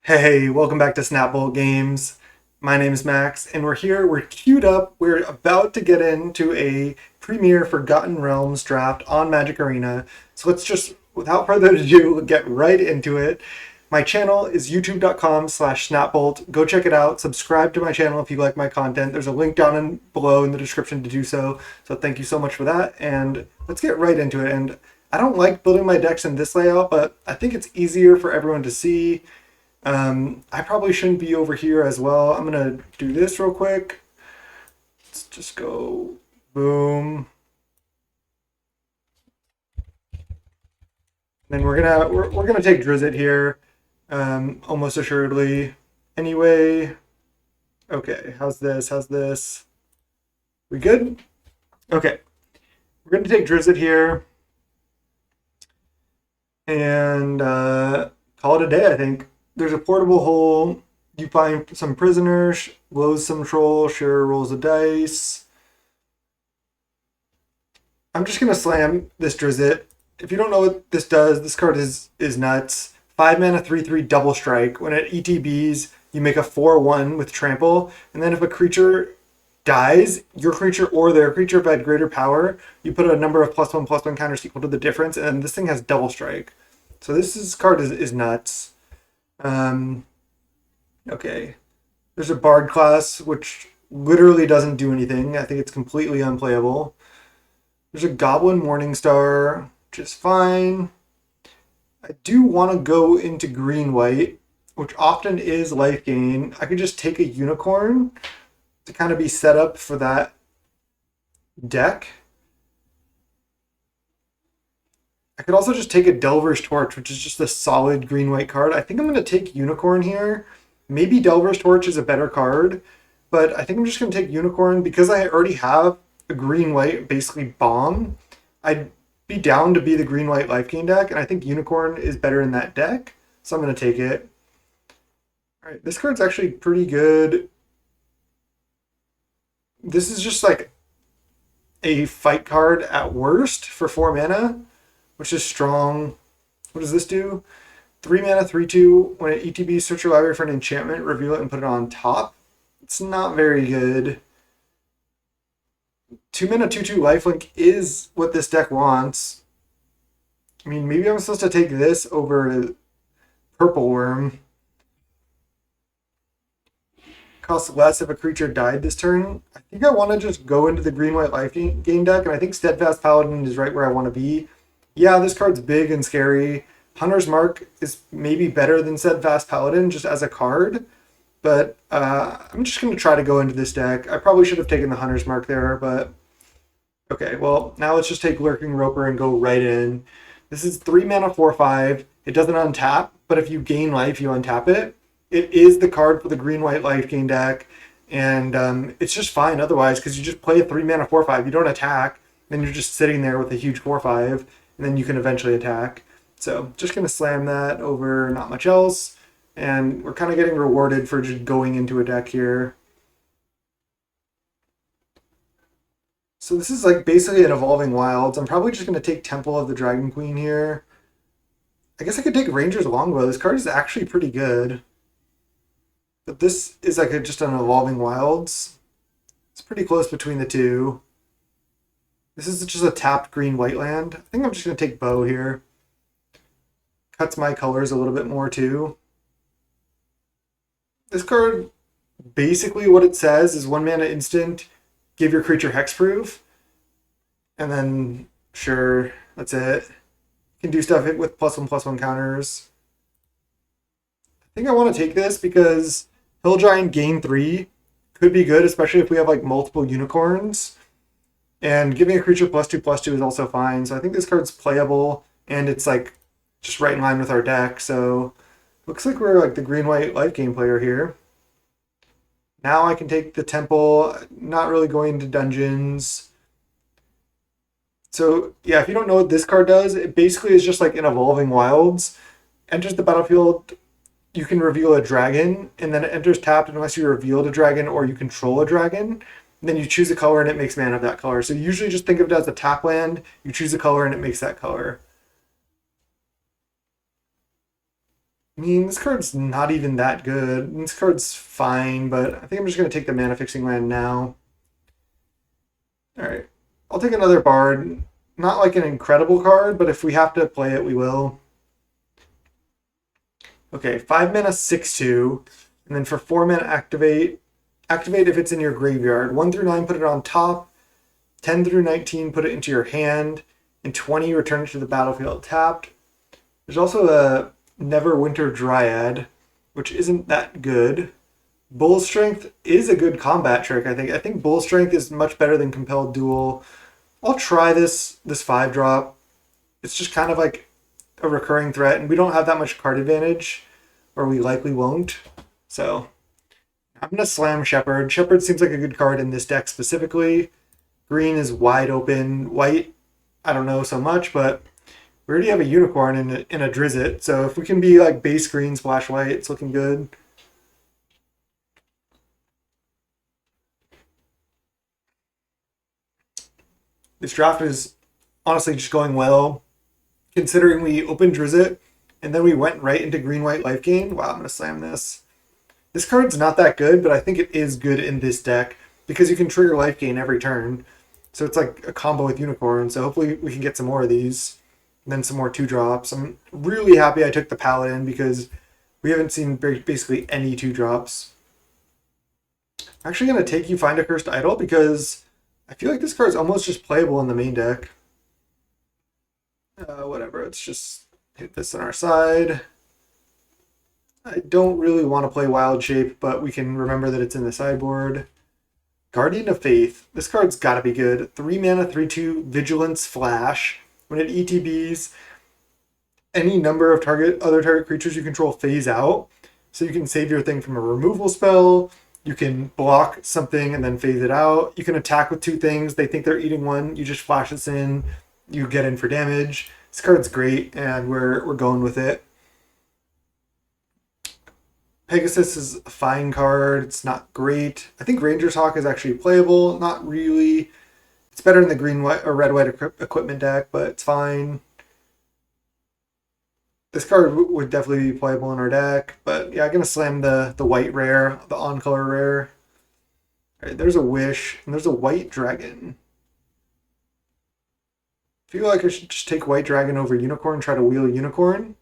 Hey, welcome back to Snapbolt Games. My name is Max, and we're queued up. We're about to get into a premier Forgotten Realms draft on Magic Arena. So let's just, without further ado, get right into it. My channel is youtube.com/snapbolt. Go check it out. Subscribe to my channel if you like my content. There's a link below in the description to do so. So thank you so much for that. And let's get right into it. And I don't like building my decks in this layout, but I think it's easier for everyone to see. I probably shouldn't be over here as well. I'm gonna do this real quick. Let's just go boom. Then we're gonna take Drizzt here, almost assuredly. Anyway, okay. How's this? How's this? We good? Okay. We're gonna take Drizzt here and call it a day. I think there's a portable hole. You find some prisoners, blows some troll, sure, rolls a dice. I'm just gonna slam this Drizzt. If you don't know what this does, this card is nuts. 5 mana 3/3 double strike. When it ETBs, you make a 4/1 with trample, and then if a creature dies, your creature or their creature if had greater power, you put a number of +1/+1 counters equal to the difference, and this thing has double strike. So card is nuts. Okay. There's a Bard class, which literally doesn't do anything. I think it's completely unplayable. There's a Goblin Morningstar, which is fine. I do want to go into green-white, which often is life gain. I could just take a Unicorn to kind of be set up for that deck. I could also just take a Delver's Torch, which is just a solid green-white card. I think I'm going to take Unicorn here. Maybe Delver's Torch is a better card, but I think I'm just going to take Unicorn because I already have a green-white, basically bomb. I'd be down to be the green-white life gain deck, and I think Unicorn is better in that deck, so I'm going to take it. All right, this card's actually pretty good. This is just like a fight card at worst for 4 mana, which is strong. What does this do? 3 mana, 3/2. When it ETB, search your library for an enchantment, reveal it, and put it on top. It's not very good. 2 mana, 2/2 lifelink is what this deck wants. I mean, maybe I'm supposed to take this over Purple Worm. Costs less if a creature died this turn. I think I want to just go into the green-white life gain deck, and I think Steadfast Paladin is right where I want to be. Yeah, this card's big and scary. Hunter's Mark is maybe better than Steadfast Paladin just as a card, but I'm just going to try to go into this deck. I probably should have taken the Hunter's Mark there, but okay, well, now let's just take Lurking Roper and go right in. This is 3 mana 4/5. It doesn't untap, but if you gain life, you untap it. It is the card for the green-white life gain deck, and it's just fine otherwise because you just play a 3 mana 4/5. You don't attack, then you're just sitting there with a huge 4/5, and then you can eventually attack. So just going to slam that over not much else. And we're kind of getting rewarded for just going into a deck here. So this is like basically an Evolving Wilds. I'm probably just going to take Temple of the Dragon Queen here. I guess I could take Ranger's Longbow. This card is actually pretty good. But this is like just an Evolving Wilds. It's pretty close between the two. This is just a tapped green-white land. I think I'm just going to take Bow here. Cuts my colors a little bit more too. This card, basically what it says is 1 mana instant, give your creature hexproof, and then sure, that's it. You can do stuff with +1/+1 counters. I think I want to take this because Hill Giant gain 3 could be good, especially if we have like multiple unicorns. And giving a creature +2/+2 is also fine. So I think this card's playable, and it's like just right in line with our deck. So looks like we're like the green-white life game player here. Now I can take the Temple, not really going into dungeons. So yeah, if you don't know what this card does, it basically is just like an Evolving Wilds. Enters the battlefield, you can reveal a dragon, and then it enters tapped unless you revealed a dragon or you control a dragon. And then you choose a color and it makes mana of that color. So you usually just think of it as a tap land, you choose a color and it makes that color. I mean, this card's not even that good. This card's fine, but I think I'm just going to take the mana fixing land now. Alright. I'll take another Bard. Not like an incredible card, but if we have to play it, we will. Okay, 5 mana, 6/2. And then for 4 mana, activate. Activate if it's in your graveyard. 1 through 9, put it on top. 10 through 19, put it into your hand. And 20, return it to the battlefield tapped. There's also a Neverwinter Dryad, which isn't that good. Bull Strength is a good combat trick, I think. I think Bull Strength is much better than Compelled Duel. I'll try this 5-drop. It's just kind of like a recurring threat, and we don't have that much card advantage, or we likely won't. So I'm going to slam Shepherd. Shepherd seems like a good card in this deck specifically. Green is wide open. White, I don't know so much, but we already have a Unicorn in a Drizzt, so if we can be like base green, splash white, it's looking good. This draft is honestly just going well, considering we opened Drizzt and then we went right into green-white life gain. Wow, I'm going to slam this. This card's not that good, but I think it is good in this deck because you can trigger life gain every turn. So it's like a combo with Unicorn, so hopefully we can get some more of these. And then some more 2-drops. I'm really happy I took the Paladin because we haven't seen basically any 2-drops. I'm actually going to take You Find a Cursed Idol because I feel like this card is almost just playable in the main deck. Whatever, let's just hit this on our side. I don't really want to play Wild Shape, but we can remember that it's in the sideboard. Guardian of Faith. This card's got to be good. 3 mana, 3/2, Vigilance, Flash. When it ETBs, any number of other target creatures you control phase out. So you can save your thing from a removal spell. You can block something and then phase it out. You can attack with 2 things. They think they're eating one. You just flash this in. You get in for damage. This card's great, and we're going with it. Pegasus is a fine card. It's not great. I think Ranger's Hawk is actually playable. Not really. It's better in the green white or red white equipment deck, but it's fine. This card would definitely be playable in our deck, but yeah, I'm gonna slam the white rare, the on color rare. All right, there's a Wish, and there's a White Dragon. I feel like I should just take White Dragon over Unicorn, try to wheel Unicorn.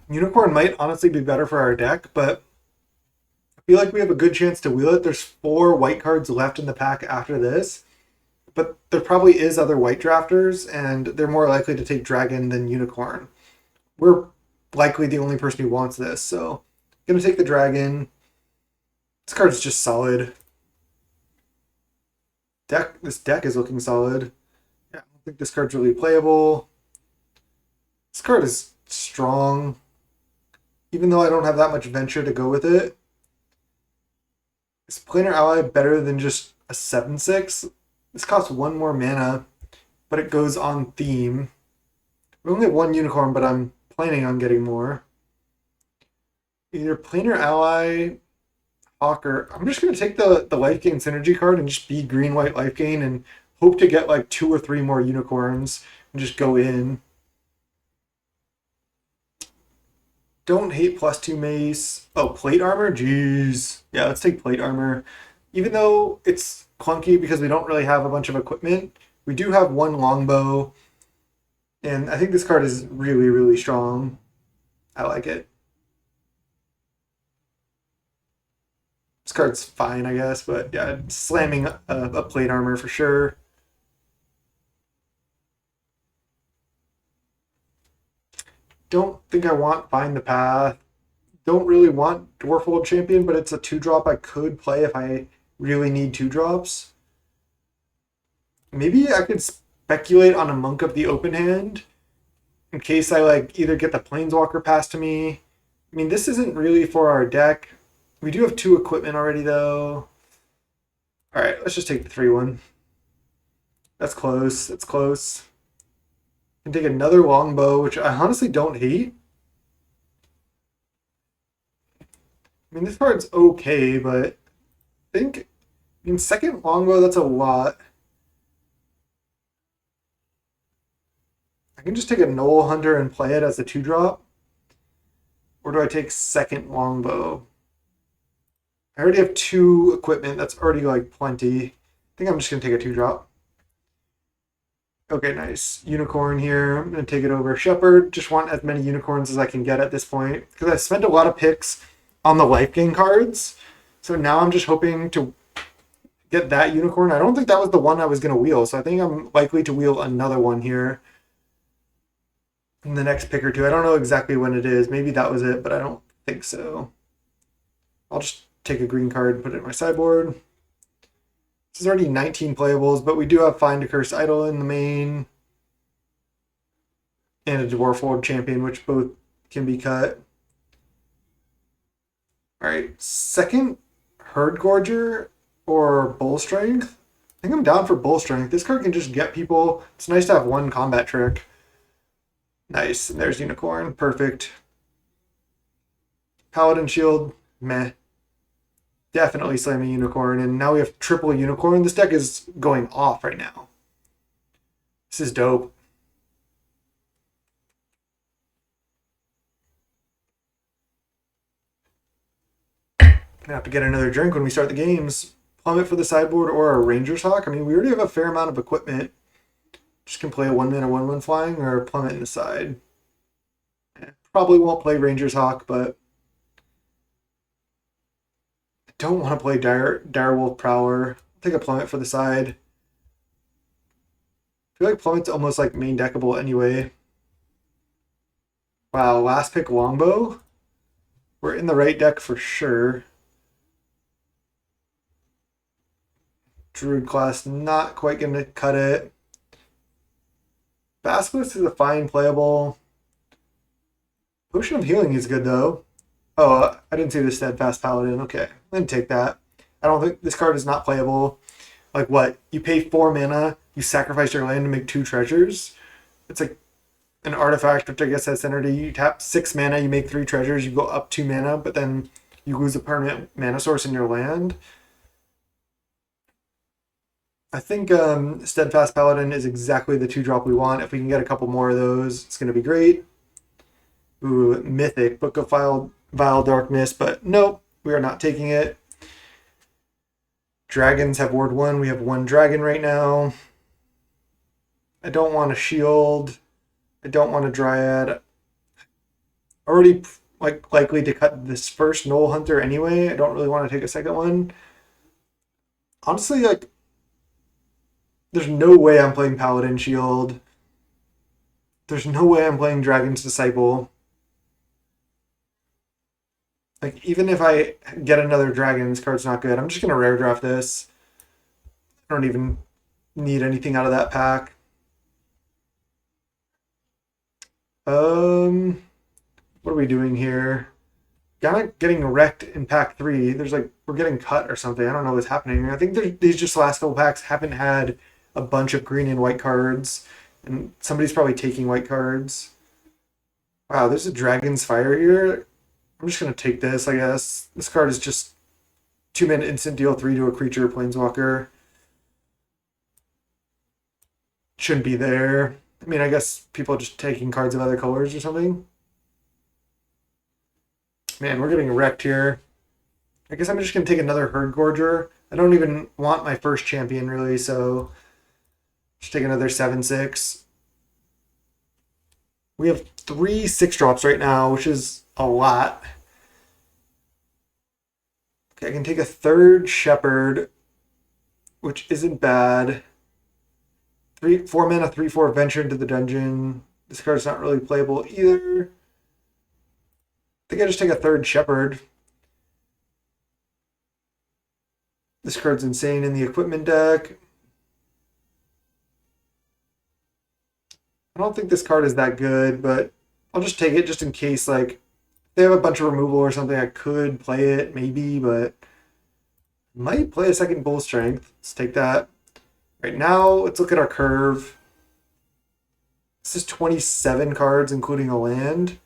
Unicorn might honestly be better for our deck, but I feel like we have a good chance to wheel it. There's 4 white cards left in the pack after this, but there probably is other white drafters, and they're more likely to take Dragon than Unicorn. We're likely the only person who wants this, so I'm going to take the Dragon. This card's just solid. This deck is looking solid. Yeah, I don't think this card's really playable. This card is strong, even though I don't have that much venture to go with it. Is Planar Ally better than just a 7/6? This costs 1 more mana, but it goes on theme. We only have 1 Unicorn, but I'm planning on getting more. Either Planar Ally, Hawker. I'm just going to take the Life Gain Synergy card and just be green-white Life Gain and hope to get like 2 or 3 more Unicorns and just go in. Don't hate +2 mace. Oh, plate armor? Jeez. Yeah, let's take plate armor. Even though it's clunky because we don't really have a bunch of equipment, we do have 1 longbow. And I think this card is really, really strong. I like it. This card's fine, I guess, but yeah, slamming a plate armor for sure. Don't think I want Find the Path. Don't really want Dwarfwold Champion, but it's a 2-drop I could play if I really need 2-drops. Maybe I could speculate on a Monk of the Open Hand in case I like either get the Planeswalker passed to me. I mean, this isn't really for our deck. We do have 2 equipment already, though. All right, let's just take the 3/1. That's close. That's close. Can take another longbow, which I honestly don't hate. I mean, this card's okay, but I think, I mean, second longbow, that's a lot. I can just take a Knoll Hunter and play it as a 2-drop. Or do I take second Longbow? I already have 2 equipment. That's already like plenty. I think I'm just going to take a 2-drop. Okay, nice. Unicorn here. I'm going to take it over Shepherd. Just want as many unicorns as I can get at this point. Because I spent a lot of picks on the life gain cards. So now I'm just hoping to get that unicorn. I don't think that was the one I was going to wheel. So I think I'm likely to wheel another one here in the next pick or two. I don't know exactly when it is. Maybe that was it, but I don't think so. I'll just take a green card and put it in my sideboard. This is already 19 playables, but we do have Find a Cursed Idol in the main and a Dwarf World Champion, which both can be cut. All right, second Herd Gorger or Bull Strength. I think I'm down for Bull Strength. This card can just get people. It's nice to have one combat trick. Nice, and there's Unicorn, perfect. Paladin Shield, meh. Definitely slamming Unicorn, and now we have triple Unicorn. This deck is going off right now. This is dope. Gonna have to get another drink when we start the games. Plummet for the sideboard or a Ranger's Hawk. I mean, we already have a fair amount of equipment. Just can play a 1-mana 1/1 flying or Plummet in the side. Probably won't play Ranger's Hawk, but I don't want to play Direwolf Prowler. I'll take a Plummet for the side. I feel like Plummet's almost like main deckable anyway. Wow, last pick Longbow. We're in the right deck for sure. Druid class not quite going to cut it. Basilisk is a fine playable. Potion of Healing is good though. Oh, I didn't see the Steadfast Paladin. Okay, I'm going to take that. I don't think this card is not playable. Like what? You pay 4 mana, you sacrifice your land to make 2 treasures. It's like an artifact, which I guess has synergy. You tap 6 mana, you make 3 treasures, you go up 2 mana, but then you lose a permanent mana source in your land. I think Steadfast Paladin is exactly the 2-drop we want. If we can get a couple more of those, it's going to be great. Ooh, Mythic, Book of Vile Darkness, but nope, we are not taking it. Dragons have Ward 1. We have 1 dragon right now. I don't want a shield. I don't want a Dryad. Already likely to cut this first Knoll Hunter anyway. I don't really want to take a second one. Honestly, there's no way I'm playing Paladin Shield. There's no way I'm playing Dragon's Disciple. Even if I get another dragon, this card's not good. I'm just going to rare draft this. I don't even need anything out of that pack. What are we doing here? Kind of getting wrecked in pack 3. We're getting cut or something. I don't know what's happening. I think these just last couple packs haven't had a bunch of green and white cards. And somebody's probably taking white cards. Wow, there's a Dragon's Fire here. I'm just going to take this, I guess. This card is just 2-mana instant deal 3 to a creature, Planeswalker. Shouldn't be there. I mean, I guess people are just taking cards of other colors or something. Man, we're getting wrecked here. I guess I'm just going to take another Herd Gorger. I don't even want my first champion, really, so just take another 7/6. We have 3 6-drops right now, which is a lot. Okay, I can take a third Shepherd, which isn't bad. 4 mana, 3/4 Venture into the Dungeon. This card's not really playable either. I think I just take a third Shepherd. This card's insane in the equipment deck. I don't think this card is that good, but I'll just take it just in case, if they have a bunch of removal or something, I could play it, maybe, but might play a second Bull Strength. Let's take that. Right now, let's look at our curve. This is 27 cards, including a land.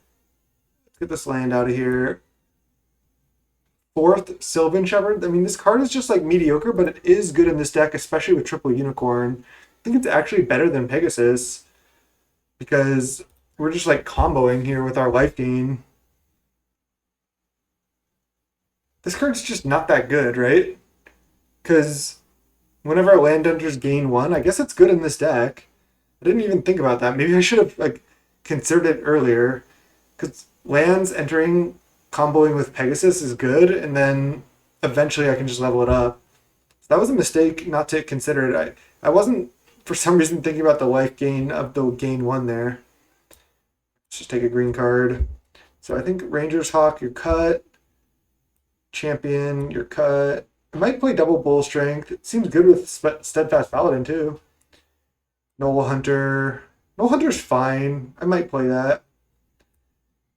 Let's get this land out of here. 4th Sylvan Shepherd. I mean, this card is just mediocre, but it is good in this deck, especially with triple Unicorn. I think it's actually better than Pegasus, because we're just like comboing here with our life gain. This card's just not that good, right? Because whenever our land enters gain one, I guess it's good in this deck. I didn't even think about that. Maybe I should have like considered it earlier. Because lands entering comboing with Pegasus is good, and then eventually I can just level it up. So that was a mistake not to consider it. I wasn't for some reason thinking about the life gain of the gain one there. Let's just take a green card. So I think Ranger's Hawk, you're cut. Champion, you're cut. I might play double Bull Strength. It seems good with Steadfast Paladin too. Noble Hunter. Noble Hunter's fine. I might play that.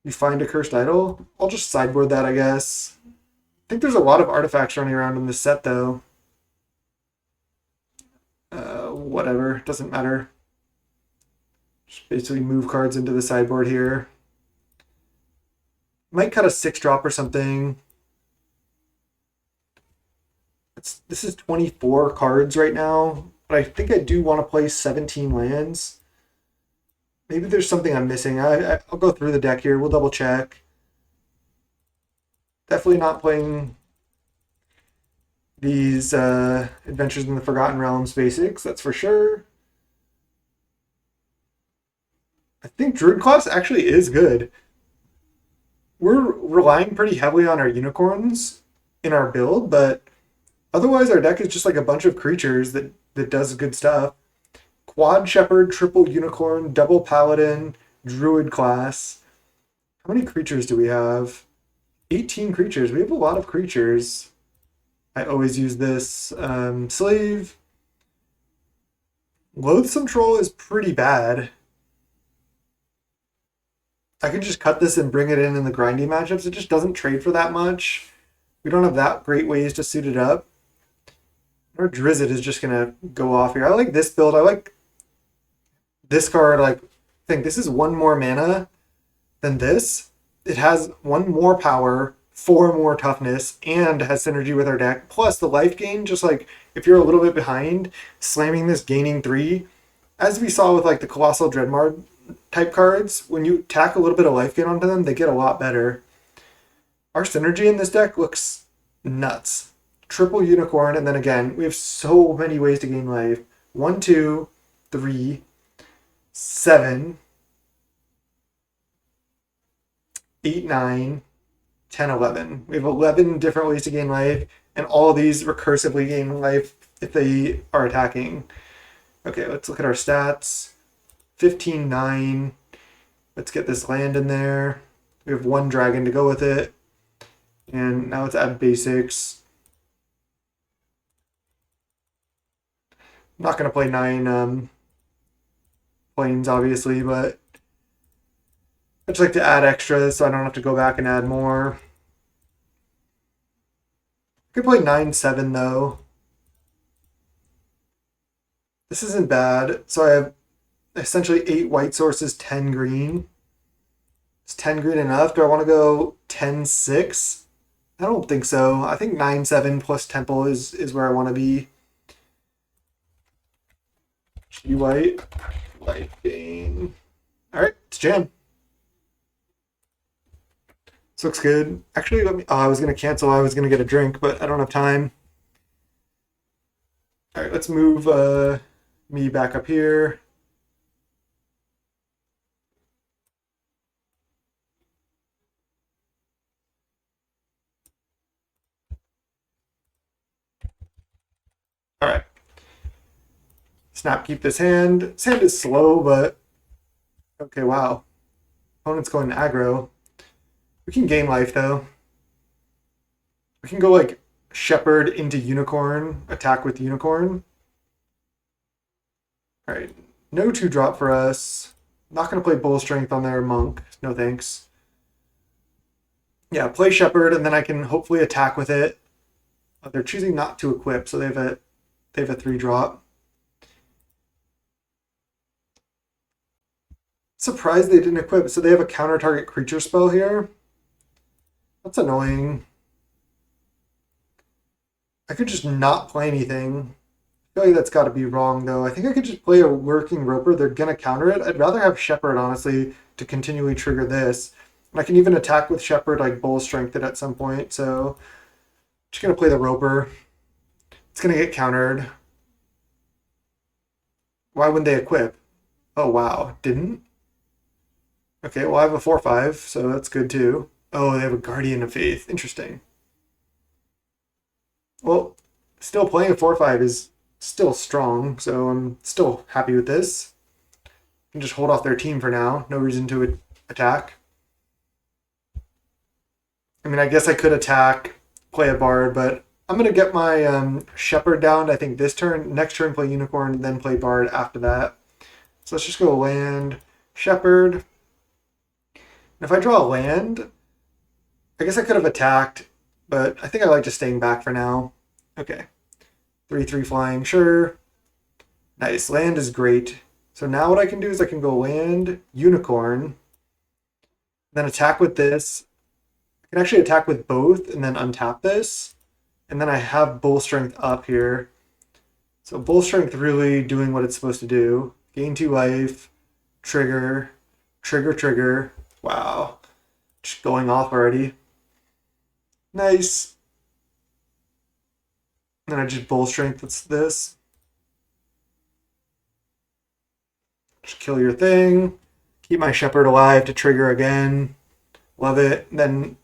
You find a Cursed Idol? I'll just sideboard that, I guess. I think there's a lot of artifacts running around in this set, though. Whatever. Doesn't matter. Just basically move cards into the sideboard here. Might cut a 6-drop or something. This is 24 cards right now, but I think I do want to play 17 lands. Maybe there's something I'm missing. I'll go through the deck here. We'll double check. Definitely not playing these Adventures in the Forgotten Realms basics, that's for sure. I think Druid Class actually is good. We're relying pretty heavily on our unicorns in our build, but otherwise our deck is just like a bunch of creatures that does good stuff. Quad Shepherd, triple Unicorn, double Paladin, Druid Class. How many creatures do we have? 18 creatures. We have a lot of creatures. I always use this. Slave. Loathsome Troll is pretty bad. I can just cut this and bring it in the grindy matchups. It just doesn't trade for that much. We don't have that great ways to suit it up. Our Drizzt is just going to go off here. I like this build. I like this card. I think this is one more mana than this. It has one more power, 4 more toughness, and has synergy with our deck. Plus the life gain, just like if you're a little bit behind, slamming this gaining 3. As we saw with like the Colossal Dreadmar type cards, when you tack a little bit of life gain onto them, they get a lot better. Our synergy in this deck looks nuts. Triple Unicorn, and then again, we have so many ways to gain life. 1, 2, 3, 7, 8, 9, 10, 11. We have 11 different ways to gain life, and all of these recursively gain life if they are attacking. Okay, let's look at our stats. 15, 9. Let's get this land in there. We have 1 dragon to go with it. And now let's add basics. I'm not going to play 9 planes, obviously, but I just like to add extras so I don't have to go back and add more. I could play 9-7 though. This isn't bad. So I have essentially 8 white sources, 10 green. Is 10 green enough? Do I want to go 10-6? I don't think so. I think 9-7 plus Temple is where I want to be. G white, life gain. Alright, it's jam. This looks good. Actually, I was going to cancel. I was going to get a drink, but I don't have time. All right, let's move me back up here. All right. Snap, keep this hand. This hand is slow, but okay, wow. Opponent's going aggro. We can gain life, though. We can go, like, Shepherd into Unicorn, attack with Unicorn. Alright, no 2-drop for us. Not going to play Bull Strength on their Monk. No thanks. Yeah, play Shepherd, and then I can hopefully attack with it. They're choosing not to equip, so they have a 3-drop. Surprised they didn't equip, so they have a counter-target creature spell here. That's annoying. I could just not play anything. feel like that's got to be wrong, though. I think I could just play a working Roper. They're going to counter it. I'd rather have Shepherd, honestly, to continually trigger this. And I can even attack with Shepherd, like Bull Strength it at some point. So just going to play the Roper. It's going to get countered. Why wouldn't they equip? Oh, wow. Didn't? Okay, well, I have a 4/5, so that's good, too. Oh, they have a Guardian of Faith. Interesting. Well, still playing a 4/5 is still strong, so I'm still happy with this. I can just hold off their team for now. No reason to attack. I mean, I guess I could attack, play a Bard, but I'm going to get my Shepherd down, I think, this turn. Next turn, play Unicorn, then play Bard after that. So let's just go land, Shepherd. And if I draw a land, I guess I could have attacked, but I think I like just staying back for now. Okay. 3/3 flying, sure. Nice. Land is great. So now what I can do is I can go land, Unicorn, then attack with this. I can actually attack with both and then untap this. And then I have Bull Strength up here. So Bull Strength really doing what it's supposed to do. Gain 2 life, trigger, trigger, trigger. Wow. Just going off already. Nice. Then I just Bull Strength this. Just kill your thing. Keep my Shepherd alive to trigger again. Love it. Then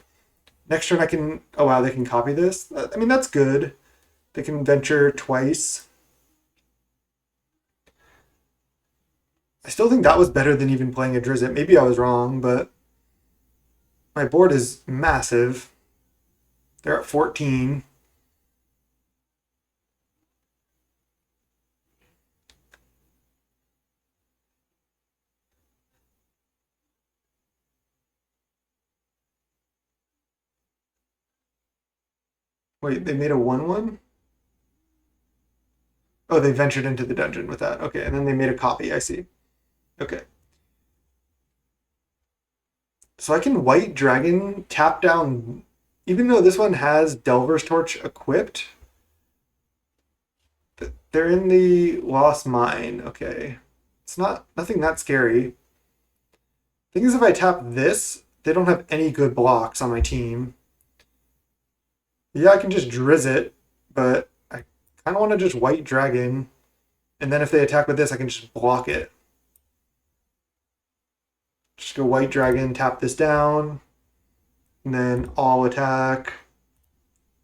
next turn I can... Oh, wow, they can copy this? I mean, that's good. They can venture twice. I still think that was better than even playing a Drizzt. Maybe I was wrong, but my board is massive. They're at 14. Wait, they made a 1/1? Oh, they ventured into the dungeon with that. Okay, and then they made a copy, I see. Okay. So I can White Dragon tap down, even though this one has Delver's Torch equipped. They're in the Lost Mine. Okay. It's nothing that scary. Thing is, if I tap this, they don't have any good blocks on my team. Yeah, I can just Drizzt it, but I kind of want to just White Dragon. And then if they attack with this, I can just block it. Just go White Dragon, tap this down, and then all attack.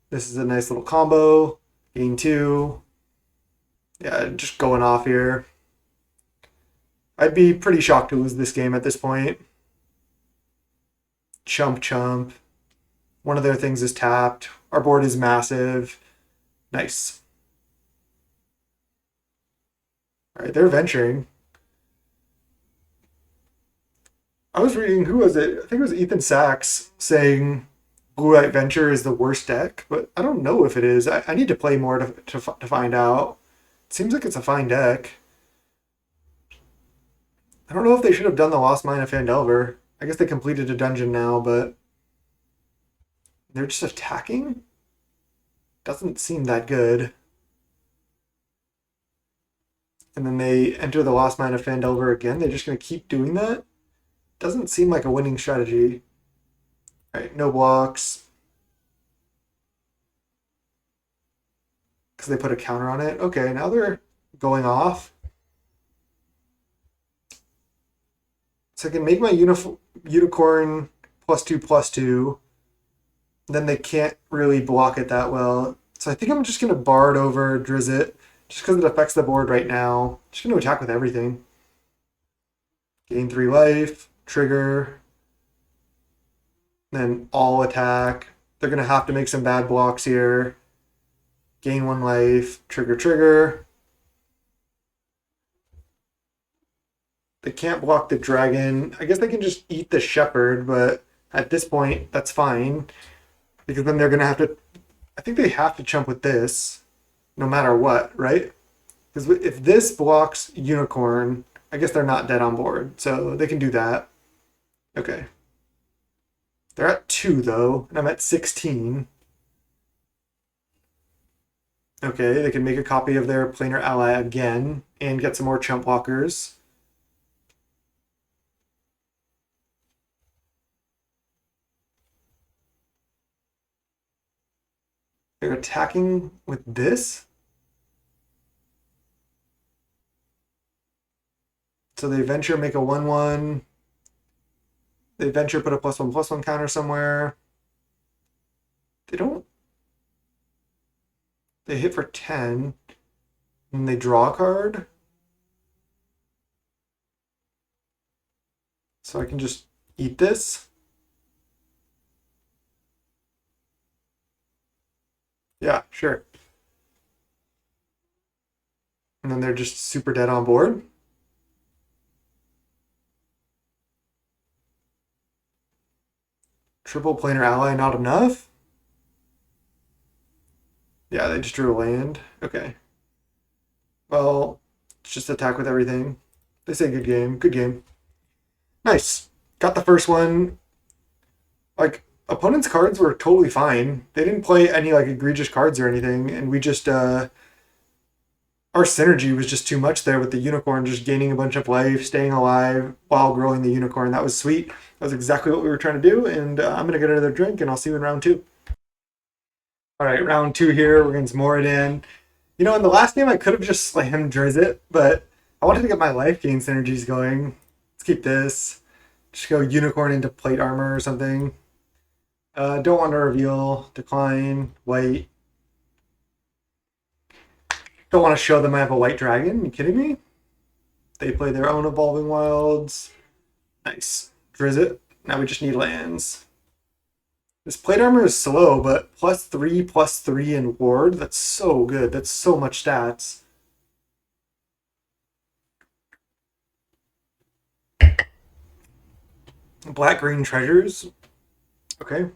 This is a nice little combo. Gain 2. Yeah, just going off here. I'd be pretty shocked to lose this game at this point. Chump chump. One of their things is tapped. Our board is massive. Nice. All right, they're venturing. I was reading, who was it? I think it was Ethan Sachs saying Blue Light Venture is the worst deck, but I don't know if it is. I need to play more to find out. It seems like it's a fine deck. I don't know if they should have done the Lost Mine of Phandelver. I guess they completed a dungeon now, but they're just attacking? Doesn't seem that good. And then they enter the Lost Mine of Phandelver again. They're just going to keep doing that? Doesn't seem like a winning strategy. All right, no blocks. Because they put a counter on it. Okay, now they're going off. So I can make my Unicorn +2/+2. Then they can't really block it that well. So I think I'm just going to Bard over Drizzt, just because it affects the board right now. Just going to attack with everything. Gain 3 life, trigger, then all attack. They're going to have to make some bad blocks here. Gain 1 life, trigger, trigger. They can't block the dragon. I guess they can just eat the shepherd, but at this point, that's fine. Because then they're going to have to... I think they have to chump with this, no matter what, right? Because if this blocks Unicorn, I guess they're not dead on board, so they can do that. Okay. They're at 2, though, and I'm at 16. Okay, they can make a copy of their planar ally again and get some more chump blockers. They're attacking with this. So they venture make a 1/1. They venture put a +1/+1 counter somewhere. They don't. They hit for 10. And they draw a card. So I can just eat this. Yeah, sure. And then they're just super dead on board. Triple planar ally, not enough? Yeah, they just drew a land. Okay. Well, just attack with everything. They say good game. Good game. Nice. Got the first one. Like, opponents' cards were totally fine. They didn't play any like egregious cards or anything, and we just our synergy was just too much there with the unicorn just gaining a bunch of life, staying alive while growing the unicorn. That was sweet. That was exactly what we were trying to do, and I'm gonna get another drink, and I'll see you in round 2. All right, round 2 here. We're gonna Moradin. You know, in the last game, I could have just slammed Drizzt, but I wanted to get my life gain synergies going. Let's keep this. Just go unicorn into plate armor or something. Don't want to reveal. Decline. White. Don't want to show them I have a white dragon. Are you kidding me? They play their own Evolving Wilds. Nice. Drizzt. Now we just need lands. This plate armor is slow, but +3/+3 in ward. That's so good. That's so much stats. Black green treasures. Okay.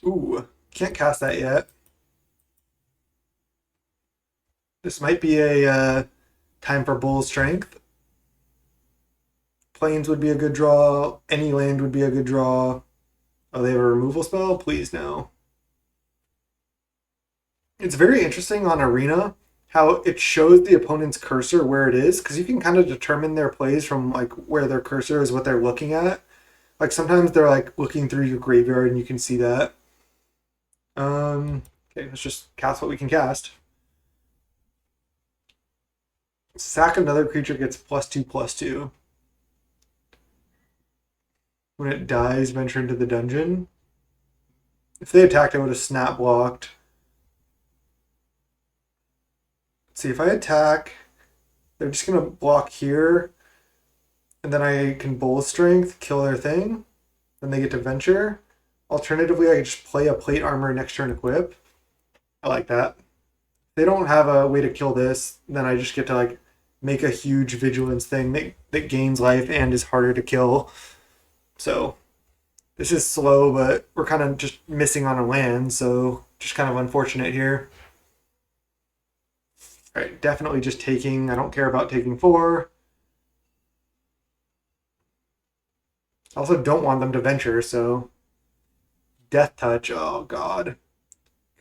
Ooh, can't cast that yet. This might be a time for Bull Strength. Plains would be a good draw. Any land would be a good draw. Oh, they have a removal spell? Please no. It's very interesting on Arena how it shows the opponent's cursor where it is, because you can kind of determine their plays from like where their cursor is, what they're looking at. Like sometimes they're like looking through your graveyard and you can see that. Okay, let's just cast what we can cast. Sack another creature gets +2/+2. When it dies, venture into the dungeon. If they attacked, I would have snap blocked. Let's see, if I attack, they're just gonna block here, and then I can Bull Strength, kill their thing, then they get to venture. Alternatively, I could just play a plate armor next turn equip. I like that. If they don't have a way to kill this, then I just get to like make a huge vigilance thing that gains life and is harder to kill. So this is slow, but we're kind of just missing on a land, so just kind of unfortunate here. All right, definitely just taking. I don't care about taking 4. I also don't want them to venture, so Death Touch. Oh god.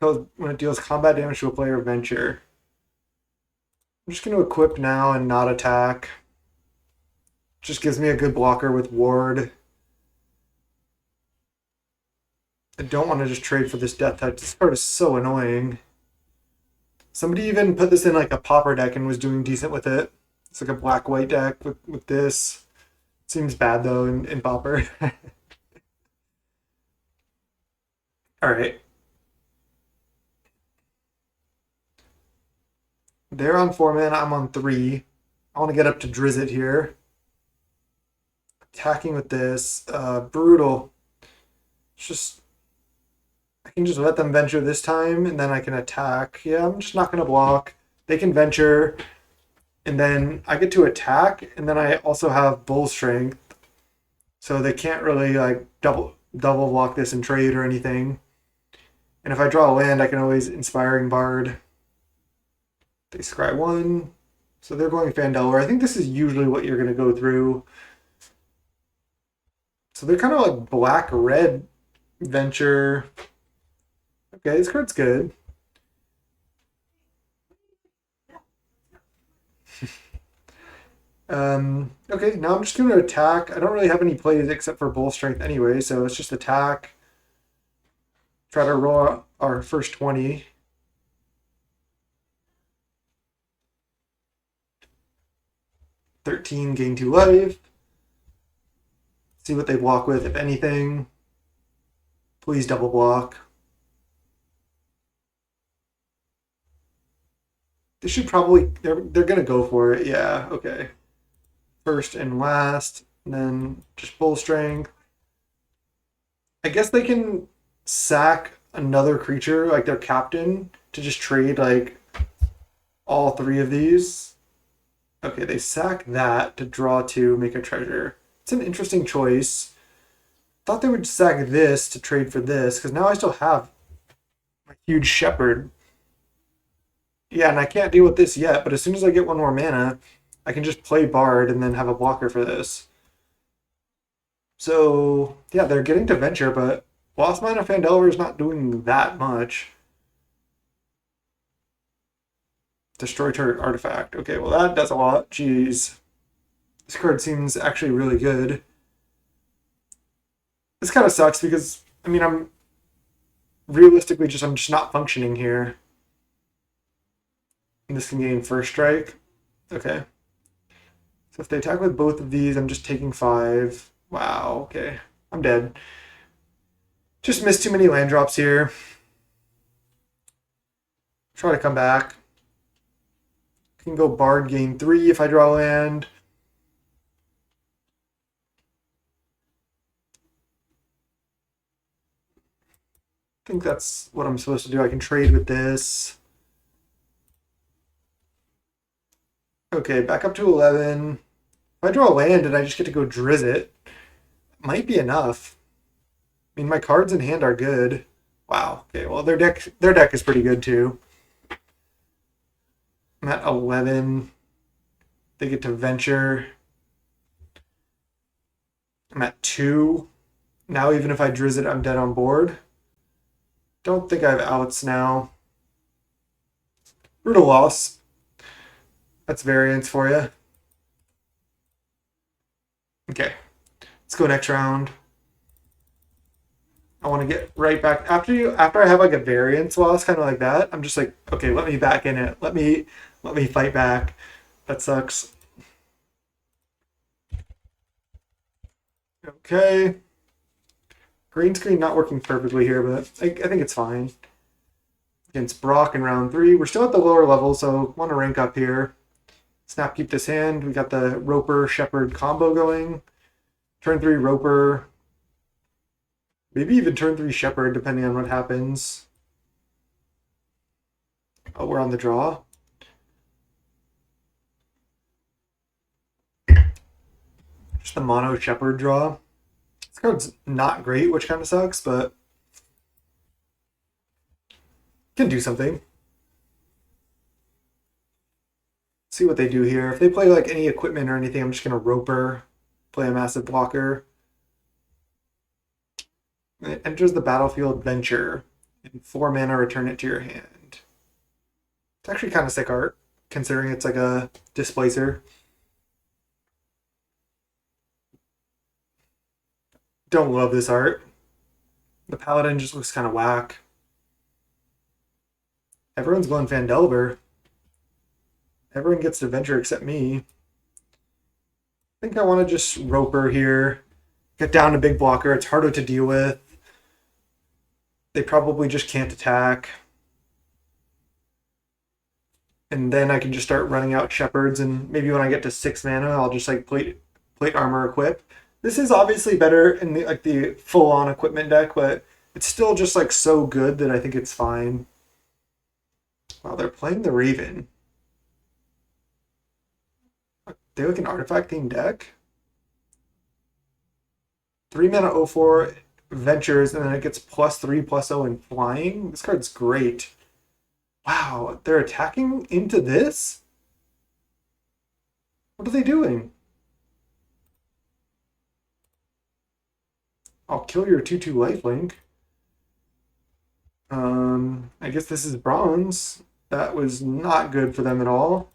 When it deals combat damage to a player, venture. I'm just going to equip now and not attack. Just gives me a good blocker with ward. I don't want to just trade for this Death Touch. This card is so annoying. Somebody even put this in like a Pauper deck and was doing decent with it. It's like a black-white deck with this. Seems bad though in Pauper. Alright. They're on 4 mana, I'm on 3. I want to get up to Drizzt here. Attacking with this. Brutal. It's just I can just let them venture this time, and then I can attack. Yeah, I'm just not going to block. They can venture, and then I get to attack, and then I also have Bull Strength, so they can't really like double block this and trade or anything. And if I draw a land, I can always Inspiring Bard. They scry 1, so they're going Phandelver. I think this is usually what you're going to go through. So they're kind of like black-red venture. Okay, this card's good. Okay, now I'm just going to attack. I don't really have any plays except for bull strength anyway, so let's just attack. Try to roll our first 20. $13, gain 2 life. See what they block with, if anything. Please double block. They should probably, they're gonna go for it. Yeah, okay. First and last, and then just bull strength. I guess they can sack another creature, like their captain, to just trade like all three of these. Okay, they sack that to draw two, make a treasure. It's an interesting choice. Thought they would sack this to trade for this, because now I still have a huge shepherd. Yeah, and I can't deal with this yet, but as soon as I get one more mana, I can just play Bard and then have a blocker for this. So, yeah, they're getting to Venture, but Lost Mine of Phandelver is not doing that much. Destroy target artifact. Okay, well that does a lot. Jeez. This card seems actually really good. This kind of sucks because, I mean, I'm just not functioning here. And this can gain first strike. Okay. So if they attack with both of these, I'm just taking 5. Wow, okay. I'm dead. Just missed too many land drops here. Try to come back. Can go Bard, gain 3 if I draw land. I think that's what I'm supposed to do. I can trade with this. Okay, back up to 11. If I draw land and I just get to go Drizzt it, might be enough. I mean, my cards in hand are good. Wow. Okay, well their deck is pretty good too. I'm at 11. They get to Venture. I'm at 2. Now even if I Drizzt it, I'm dead on board. Don't think I have outs now. Brutal loss. That's variance for you. Okay. Let's go next round. I want to get right back after I have like a variance loss, kind of like that. I'm just like, okay, let me back in it. Let me fight back. That sucks. Okay. Green screen not working perfectly here, but I think it's fine. Against Brock in round 3. We're still at the lower level, so want to rank up here. Snap, keep this hand. We got the Roper Shepherd combo going. Turn 3 Roper. Maybe even turn 3 Shepherd, depending on what happens. Oh, we're on the draw. Just the mono Shepherd draw. This card's not great, which kind of sucks, but can do something. See what they do here. If they play like any equipment or anything, I'm just going to Roper, play a massive blocker. It enters the battlefield Venture. In 4 mana, return it to your hand. It's actually kind of sick art, considering it's like a displacer. Don't love this art. The Paladin just looks kind of whack. Everyone's going Phandelver. Everyone gets to Venture except me. I think I want to just Roper here. Get down to big blocker. It's harder to deal with. They probably just can't attack. And then I can just start running out Shepherds, and maybe when I get to 6 mana, I'll just like plate armor equip. This is obviously better in the full-on equipment deck, but it's still just like so good that I think it's fine. Wow, they're playing the Raven. They look an artifact themed deck. 3 mana 04 Ventures, and then it gets +3/+0 in flying. This card's great. Wow, they're attacking into this? What are they doing? I'll kill your 2/2 lifelink. I guess this is bronze. That was not good for them at all.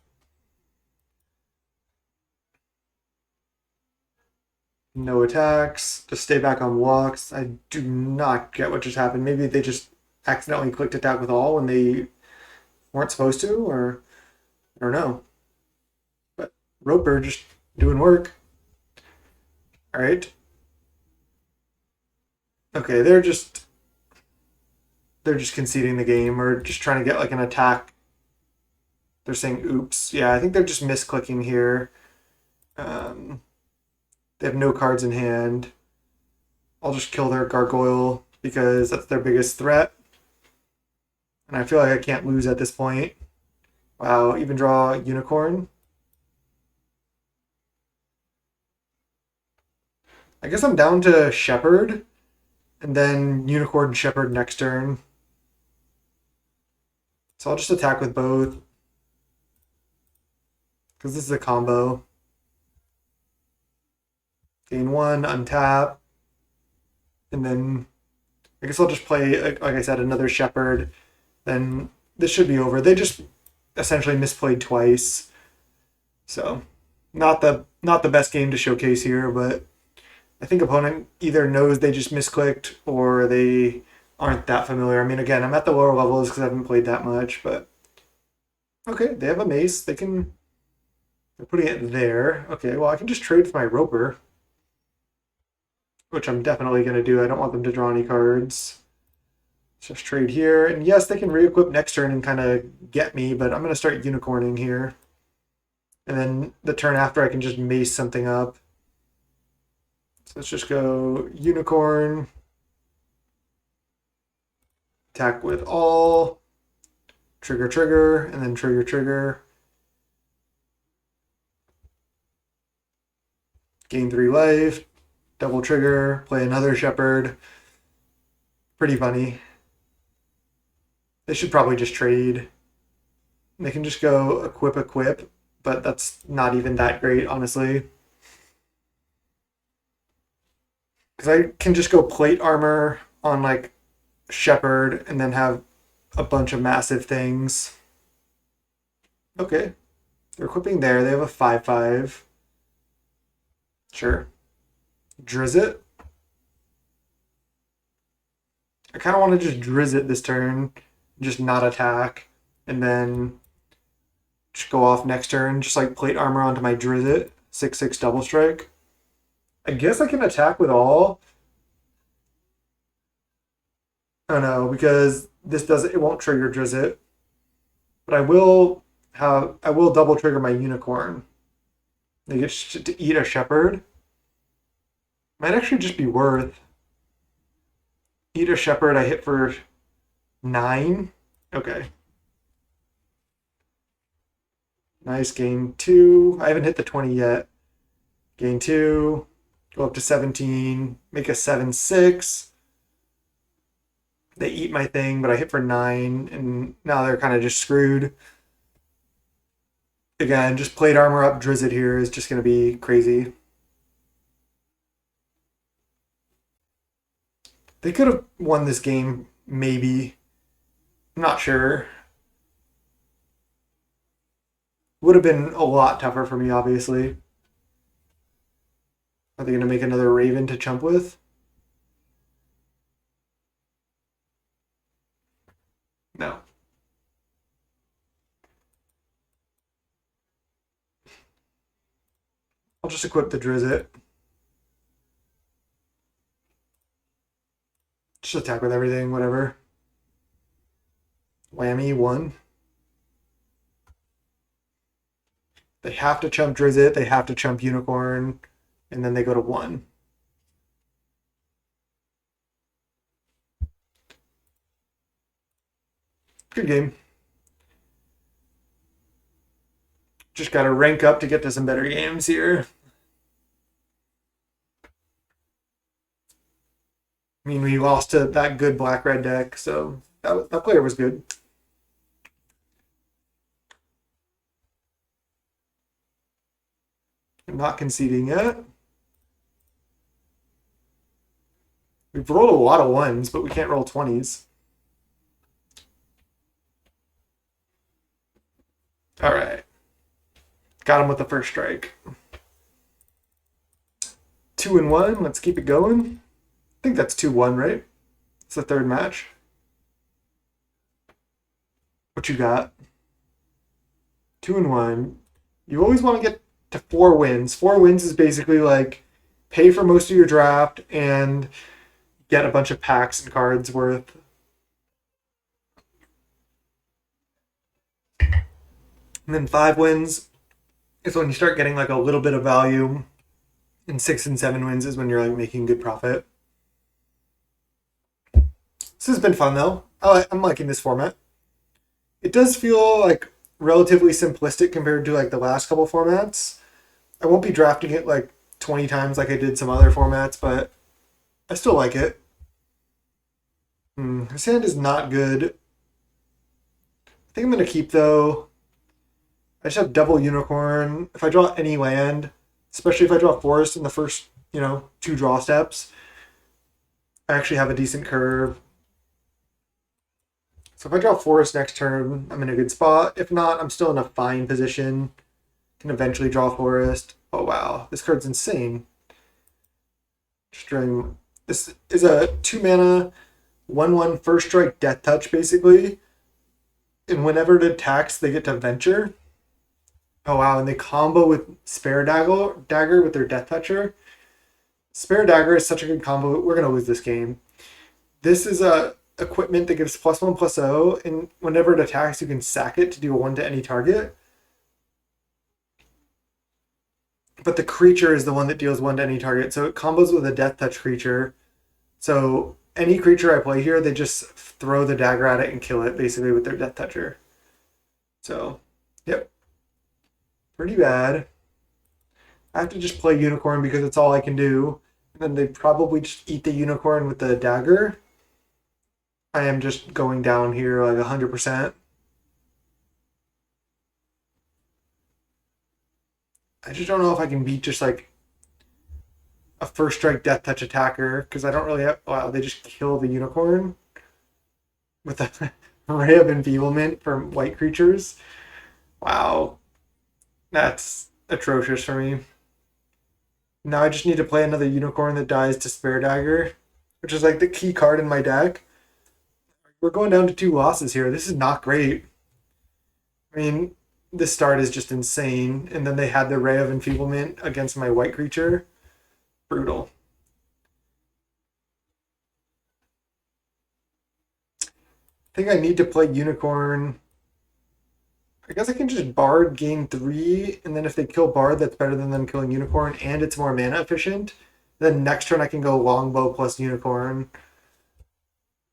No attacks. Just stay back on walks. I do not get what just happened. Maybe they just accidentally clicked attack with all when they weren't supposed to, or I don't know. But Roper just doing work. All right. Okay, they're just conceding the game or just trying to get like an attack. They're saying oops. Yeah, I think they're just misclicking here. Um, they have no cards in hand. I'll just kill their gargoyle because that's their biggest threat. And I feel like I can't lose at this point. Wow, even draw unicorn. I guess I'm down to shepherd and then unicorn shepherd next turn. So I'll just attack with both because this is a combo. Gain one, untap, and then I guess I'll just play, like I said, another shepherd. Then this should be over. They just essentially misplayed twice, so not the best game to showcase here. But I think opponent either knows they just misclicked or they aren't that familiar. I mean, again, I'm at the lower levels because I haven't played that much, but okay, they have a mace. They're putting it there. Okay, well, I can just trade for my roper, which I'm definitely going to do. I don't want them to draw any cards. Let's just trade here. And yes, they can re-equip next turn and kind of get me, but I'm going to start unicorning here. And then the turn after, I can just mace something up. So let's just go unicorn. Attack with all. Trigger, trigger, and then trigger, trigger. Gain 3 life. Double trigger. Play another shepherd. Pretty funny. They should probably just trade. They can just go equip, but that's not even that great, honestly. Because I can just go plate armor on like shepherd and then have a bunch of massive things. Okay. They're equipping there. They have a 5/5. Sure. Drizzt. I kind of want to just Drizzt this turn, just not attack, and then just go off next turn, just like plate armor onto my Drizzt, 6/6 double strike. I guess I can attack with all. Oh no, because this doesn't, it won't trigger Drizzt, but I will double trigger my unicorn. They get to eat a shepherd. Might actually just be worth. Eat a shepherd, I hit for 9. Okay. Nice, gain 2. I haven't hit the 20 yet. Gain 2. Go up to 17. Make a 7/6. They eat my thing, but I hit for 9, and now they're kind of just screwed. Again, just plate armor up Drizzt here is just going to be crazy. They could have won this game, maybe. I'm not sure. Would have been a lot tougher for me, obviously. Are they going to make another Raven to chump with? No. I'll just equip the Drizzt. Just attack with everything, whatever. Whammy, 1. They have to chump Drizzt, they have to chump Unicorn, and then they go to 1. Good game. Just got to rank up to get to some better games here. I mean, we lost to that good black-red deck, so that player was good. I'm not conceding yet. We've rolled a lot of 1s, but we can't roll 20s. All right. Got him with the first strike. 2-1. Let's keep it going. I think that's 2-1, right? It's the third match. What you got? 2-1. You always want to get to 4 wins. 4 wins is basically like pay for most of your draft and get a bunch of packs and cards worth. And then 5 wins is when you start getting like a little bit of value. And 6 and 7 wins is when you're like making good profit. This has been fun though. I'm liking this format. It does feel like relatively simplistic compared to like the last couple formats. I won't be drafting it like 20 times like I did some other formats, but I still like it. His hand is not good. I think I'm going to keep though. I just have double unicorn. If I draw any land, especially if I draw forest in the first, 2 draw steps, I actually have a decent curve. So if I draw forest next turn, I'm in a good spot. If not, I'm still in a fine position. Can eventually draw forest. Oh wow, this card's insane. String. This is a 2-mana, 1/1 first strike death touch basically. And whenever it attacks, they get to venture. Oh wow, and they combo with Spare Dagger with their Death Toucher. Spare Dagger is such a good combo. We're gonna lose this game. This is a equipment that gives +1/+0, and whenever it attacks, you can sack it to do a 1 to any target. But the creature is the one that deals 1 to any target, so it combos with a Death Touch creature. So any creature I play here, they just throw the dagger at it and kill it, basically, with their Death Toucher. So, yep. Pretty bad. I have to just play Unicorn because it's all I can do. And then they probably just eat the Unicorn with the dagger. I am just going down here like 100%. I just don't know if I can beat just like a first strike death touch attacker because I don't really have. Wow, they just kill the Unicorn with a Ray of Enfeeblement for white creatures. Wow. That's atrocious for me. Now I just need to play another Unicorn that dies to Spare Dagger, which is like the key card in my deck. We're going down to 2 losses here. This is not great. I mean, this start is just insane. And then they had the Ray of Enfeeblement against my white creature. Brutal. I think I need to play Unicorn. I guess I can just Bard gain 3, and then if they kill Bard, that's better than them killing Unicorn, and it's more mana efficient. Then next turn I can go Longbow plus Unicorn.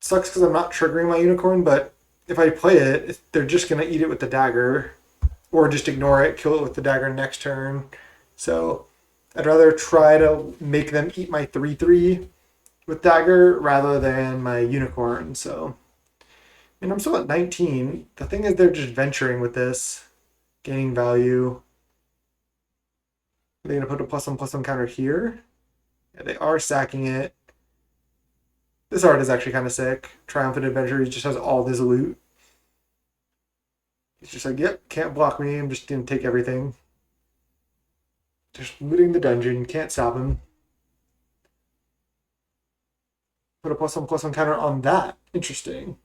Sucks because I'm not triggering my Unicorn, but if I play it, they're just going to eat it with the dagger, or just ignore it, kill it with the dagger next turn. So I'd rather try to make them eat my 3/3 with dagger rather than my Unicorn, so... And I'm still at 19. The thing is they're just venturing with this, gaining value. Are they going to put a +1/+1 counter here? Yeah, they are sacking it. This art is actually kind of sick. Triumphant Adventure, he just has all this loot. He's just like, yep, can't block me. I'm just going to take everything. Just looting the dungeon. Can't stop him. Put a +1/+1 counter on that. Interesting.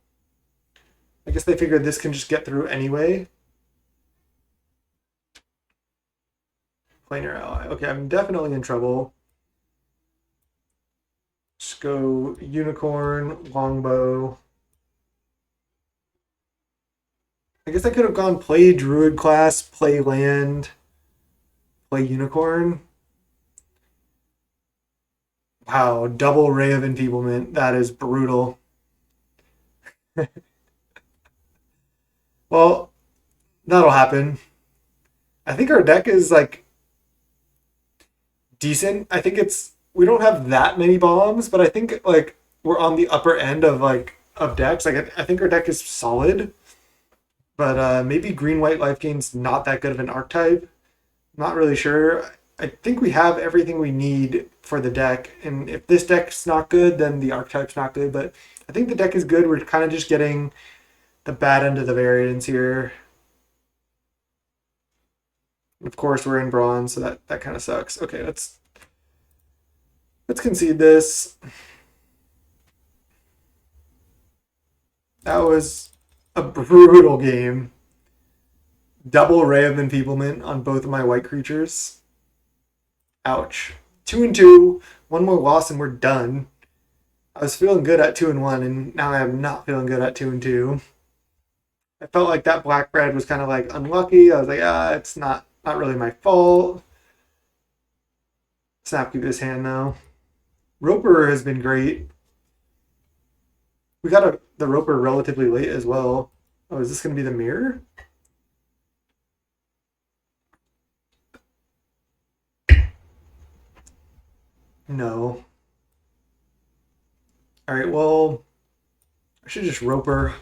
I guess they figured this can just get through anyway. Planar ally. Okay, I'm definitely in trouble. Just go Unicorn, Longbow. I guess I could have gone play Druid class, play land, play Unicorn. Wow, double Ray of Enfeeblement. That is brutal. Well, that'll happen. I think our deck is like decent. I think we don't have that many bombs, but I think like we're on the upper end of of decks. Like I think our deck is solid, but maybe green white life gain's not that good of an archetype. Not really sure. I think we have everything we need for the deck, and if this deck's not good, then the archetype's not good. But I think the deck is good. We're kind of just getting the bad end of the variance here. Of course, we're in bronze, so that kind of sucks. Okay, let's Let's concede this. That was a brutal game. Double Ray of Enfeeblement on both of my white creatures. Ouch. 2-2. One more loss and we're done. I was feeling good at 2-1, and now I am not feeling good at 2-2. I felt like that black red was kind of like unlucky. I was like, it's not really my fault. Snap keep this hand though. Roper has been great. We got the Roper relatively late as well. Oh, is this going to be the mirror? No. All right, well, I should just Roper.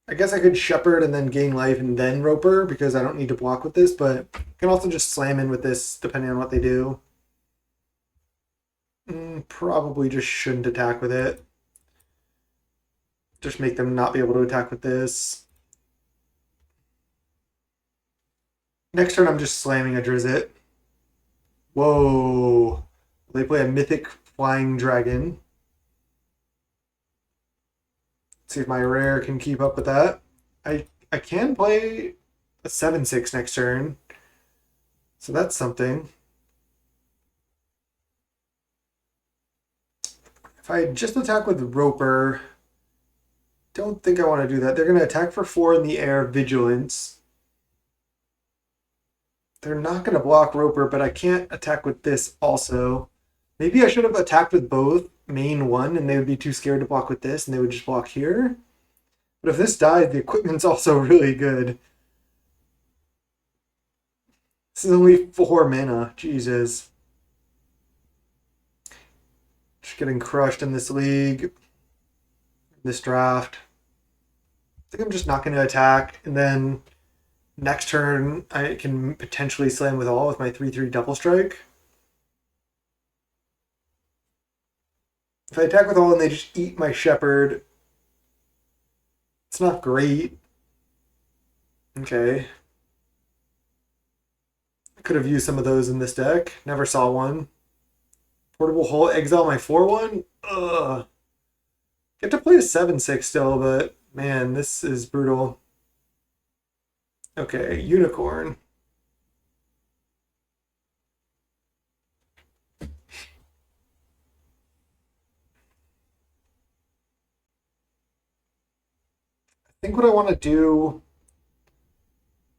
I guess I could Shepherd and then gain life and then Roper because I don't need to block with this, but I can also just slam in with this depending on what they do. Probably just shouldn't attack with it. Just make them not be able to attack with this. Next turn, I'm just slamming a Drizzt. Whoa. They play a Mythic Flying Dragon. Let's see if my rare can keep up with that. I can play a 7/6 next turn. So that's something. If I just attack with Roper, don't think I want to do that. They're going to attack for 4 in the air, Vigilance. They're not going to block Roper, but I can't attack with this also. Maybe I should have attacked with both, main one, and they would be too scared to block with this, and they would just block here. But if this died, the equipment's also really good. This is only 4 mana. Jesus. Just getting crushed in this league. This draft. I think I'm just not going to attack, and then next turn I can potentially slam with all with my 3/3 double strike. If I attack with all and they just eat my Shepherd, it's not great. Okay. I could have used some of those in this deck. Never saw one. Portable Hull, exile my 4/1? Ugh. Get to play a 7/6 still, but man, this is brutal. Okay, Unicorn. I think what I want to do,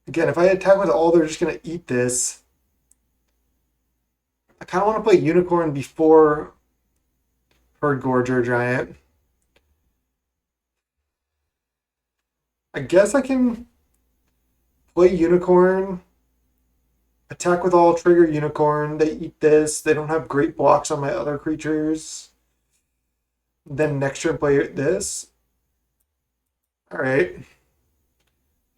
again, if I attack with all, they're just going to eat this. I kind of want to play Unicorn before Herd Gorger Giant. I guess I can play Unicorn, attack with all, trigger Unicorn. They eat this. They don't have great blocks on my other creatures. Then next turn play this. All right.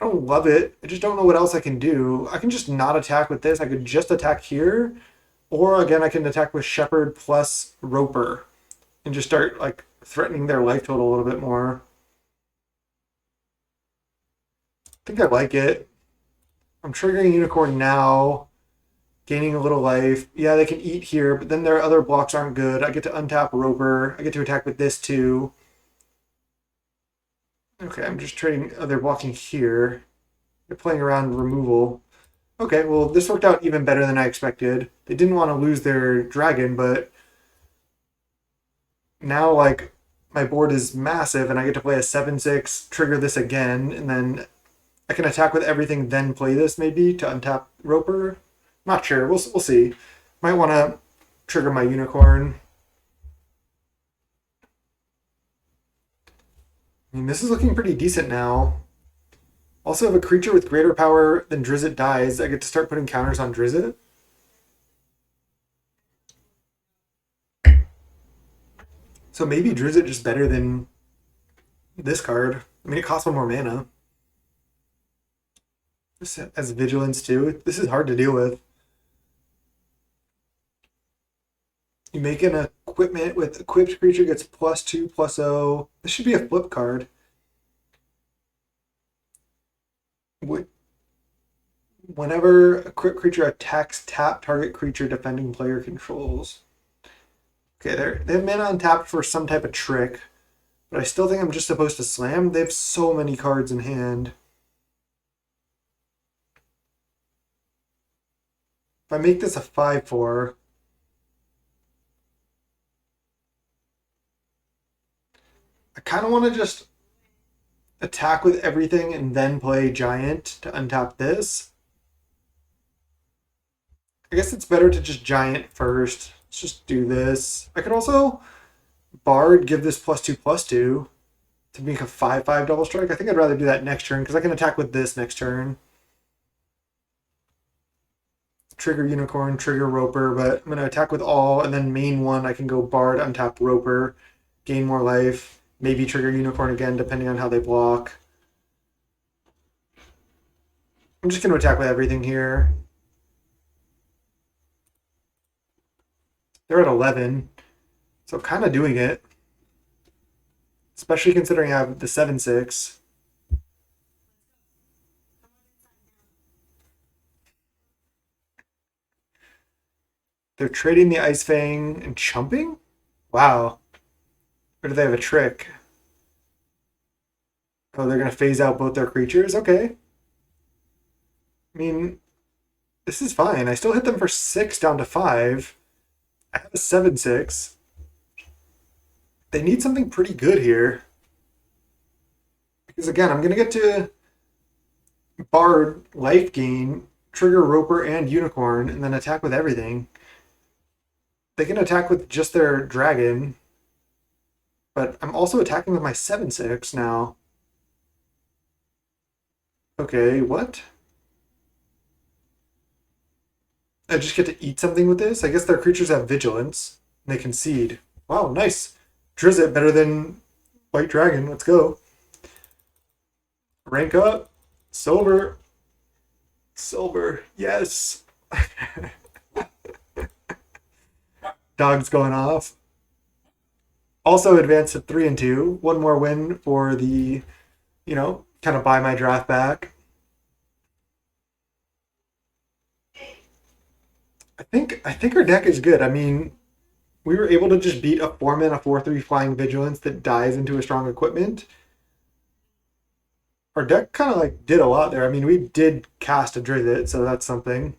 I don't love it. I just don't know what else I can do. I can just not attack with this. I could just attack here. Or again, I can attack with Shepherd plus Roper and just start like threatening their life total a little bit more. I think I like it. I'm triggering Unicorn now, gaining a little life. Yeah, they can eat here, but then their other blocks aren't good. I get to untap Roper. I get to attack with this too. Okay, I'm just trading. Oh, they're blocking here. They're playing around removal. Okay, well, this worked out even better than I expected. They didn't want to lose their dragon, but now, like, my board is massive, and I get to play a 7/6, trigger this again, and then I can attack with everything, then play this maybe to untap Roper. Not sure. We'll see. Might want to trigger my Unicorn. I mean, this is looking pretty decent now. Also, if a creature with greater power than Drizzt dies, I get to start putting counters on Drizzt. So maybe Drizzt just better than this card. I mean, it costs 1 more mana. This has Vigilance too. This is hard to deal with. You make an equipment with equipped creature gets +2/+0. This should be a flip card. Whenever a quick creature attacks, tap target creature defending player controls. Okay, they have mana untapped for some type of trick, but I still think I'm just supposed to slam. They have so many cards in hand. If I make this a 5/4, I kind of want to just attack with everything and then play Giant to untap this. I guess it's better to just Giant first. Let's just do this. I could also Bard, give this +2/+2 to make a 5/5 double strike. I think I'd rather do that next turn because I can attack with this next turn. Trigger Unicorn, trigger Roper, but I'm going to attack with all, and then main one, I can go Bard, untap Roper, gain more life, maybe trigger Unicorn again, depending on how they block. I'm just going to attack with everything here. They're at 11, so kind of doing it. Especially considering I have the 7/6. They're trading the Ice Fang and chumping? Wow. Or do they have a trick? Oh, they're going to phase out both their creatures? Okay. I mean, this is fine. I still hit them for 6 down to 5. I have a 7/6. They need something pretty good here. Because again, I'm going to get to Bard, life gain, trigger Roper and Unicorn, and then attack with everything. They can attack with just their dragon, but I'm also attacking with my 7/6 now. Okay, what? I just get to eat something with this? I guess their creatures have vigilance, and they concede. Wow, nice. Drizzt better than White Dragon. Let's go. Rank up. Silver. Silver. Yes. Dog's going off. Also advanced to 3-2. One more win for the, kind of buy my draft back. I think our deck is good. I mean, we were able to just beat a 4-mana 4/3 flying vigilance that dies into a strong equipment. Our deck kind of like did a lot there. I mean, we did cast a Drizzt, so that's something.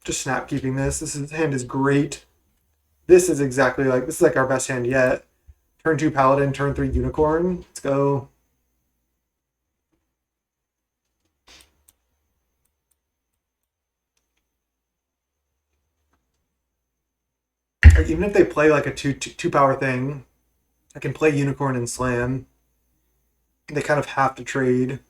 Just snap keeping this. This hand is great. This is like our best hand yet. Turn 2 Paladin, turn 3 Unicorn. Let's go. Even if they play like a two power thing, I can play Unicorn and Slam. They kind of have to trade.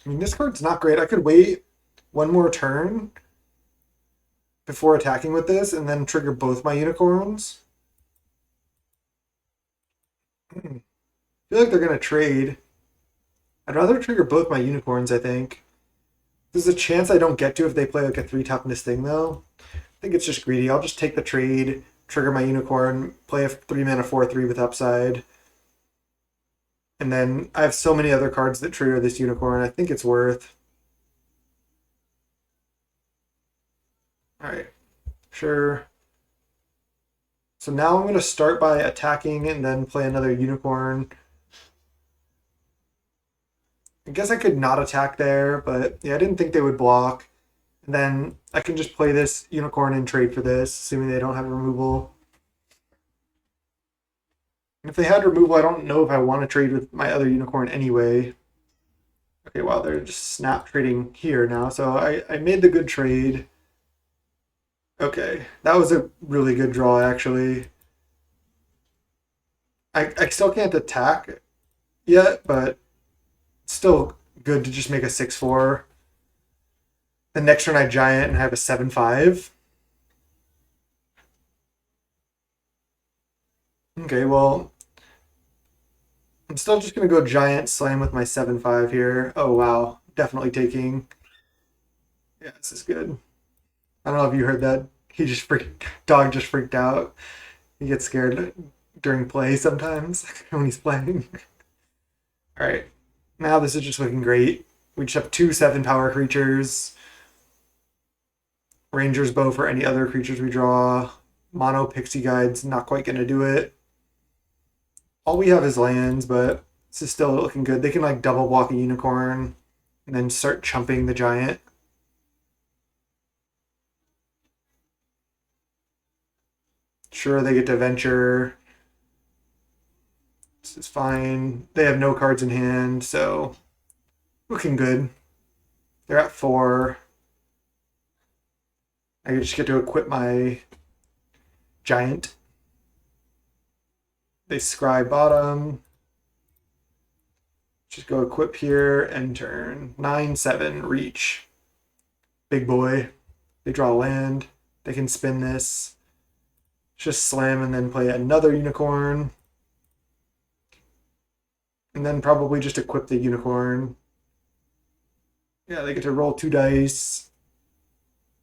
I mean, this card's not great. I could wait one more turn before attacking with this and then trigger both my Unicorns. I feel like they're going to trade. I'd rather trigger both my Unicorns, I think. There's a chance I don't get to if they play like a 3 toughness thing, though. I think it's just greedy. I'll just take the trade, trigger my Unicorn, play a 3-mana 4/3 with upside. And then I have so many other cards that trigger this Unicorn. I think it's worth. Alright. Sure. So now I'm going to start by attacking and then play another Unicorn. I guess I could not attack there, but yeah, I didn't think they would block. And then I can just play this Unicorn and trade for this, assuming they don't have removal. If they had removal, I don't know if I want to trade with my other Unicorn anyway. Okay, wow, they're just snap trading here now. So I made the good trade. Okay, that was a really good draw, actually. I still can't attack yet, but still good to just make a 6/4. The next turn I Giant and have a 7/5. Okay, well, I'm still just going to go Giant Slam with my 7/5 here. Oh, wow. Definitely taking. Yeah, this is good. I don't know if you heard that. Dog just freaked out. He gets scared. during play sometimes when he's playing. All right, now this is just looking great. We just have 2/7 power creatures. Ranger's Bow for any other creatures we draw. Mono Pixie Guide's not quite going to do it. All we have is lands, but this is still looking good. They can like double block a unicorn and then start chumping the giant. Sure, they get to venture. This is fine. They have no cards in hand, so looking good. They're at 4. I just get to equip my giant. They scry bottom. Just go equip here and turn. 9/7 reach. Big boy. They draw land. They can spin this. Just slam and then play another unicorn. And then probably just equip the unicorn. Yeah, they get to roll 2 dice.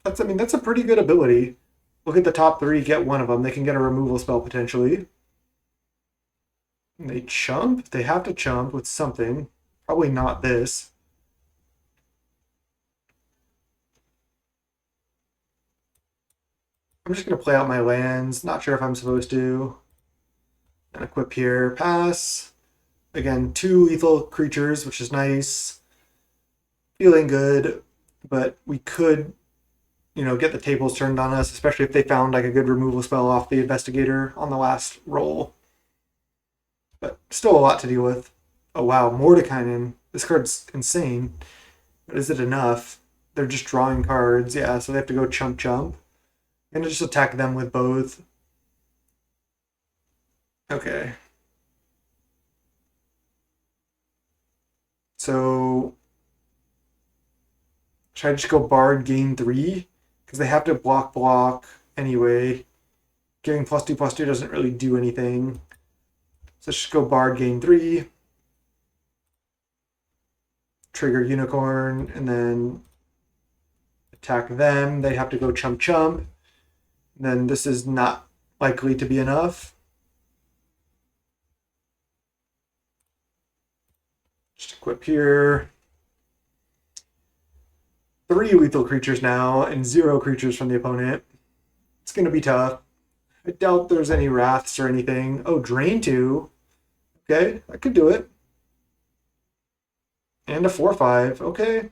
That's a pretty good ability. Look at the top 3, get one of them. They can get a removal spell potentially. And they chump. They have to chump with something. Probably not this. I'm just going to play out my lands. Not sure if I'm supposed to. And equip here. Pass. Again, 2 lethal creatures, which is nice. Feeling good. But we could, get the tables turned on us, especially if they found like a good removal spell off the investigator on the last roll. But still a lot to deal with. Oh wow, Mordekainen. This card's insane. But is it enough? They're just drawing cards, yeah, so they have to go chump chump. I'm gonna just attack them with both. Okay. So should I just go Bard gain 3? Because they have to block anyway. Getting +2/+2 doesn't really do anything. So let's just go Bard gain 3. Trigger unicorn and then attack them. They have to go chump chump. And then this is not likely to be enough. Just equip here. 3 lethal creatures now and 0 creatures from the opponent. It's going to be tough. I doubt there's any wraths or anything. Oh, drain 2. Okay, I could do it. And a 4/5. Okay.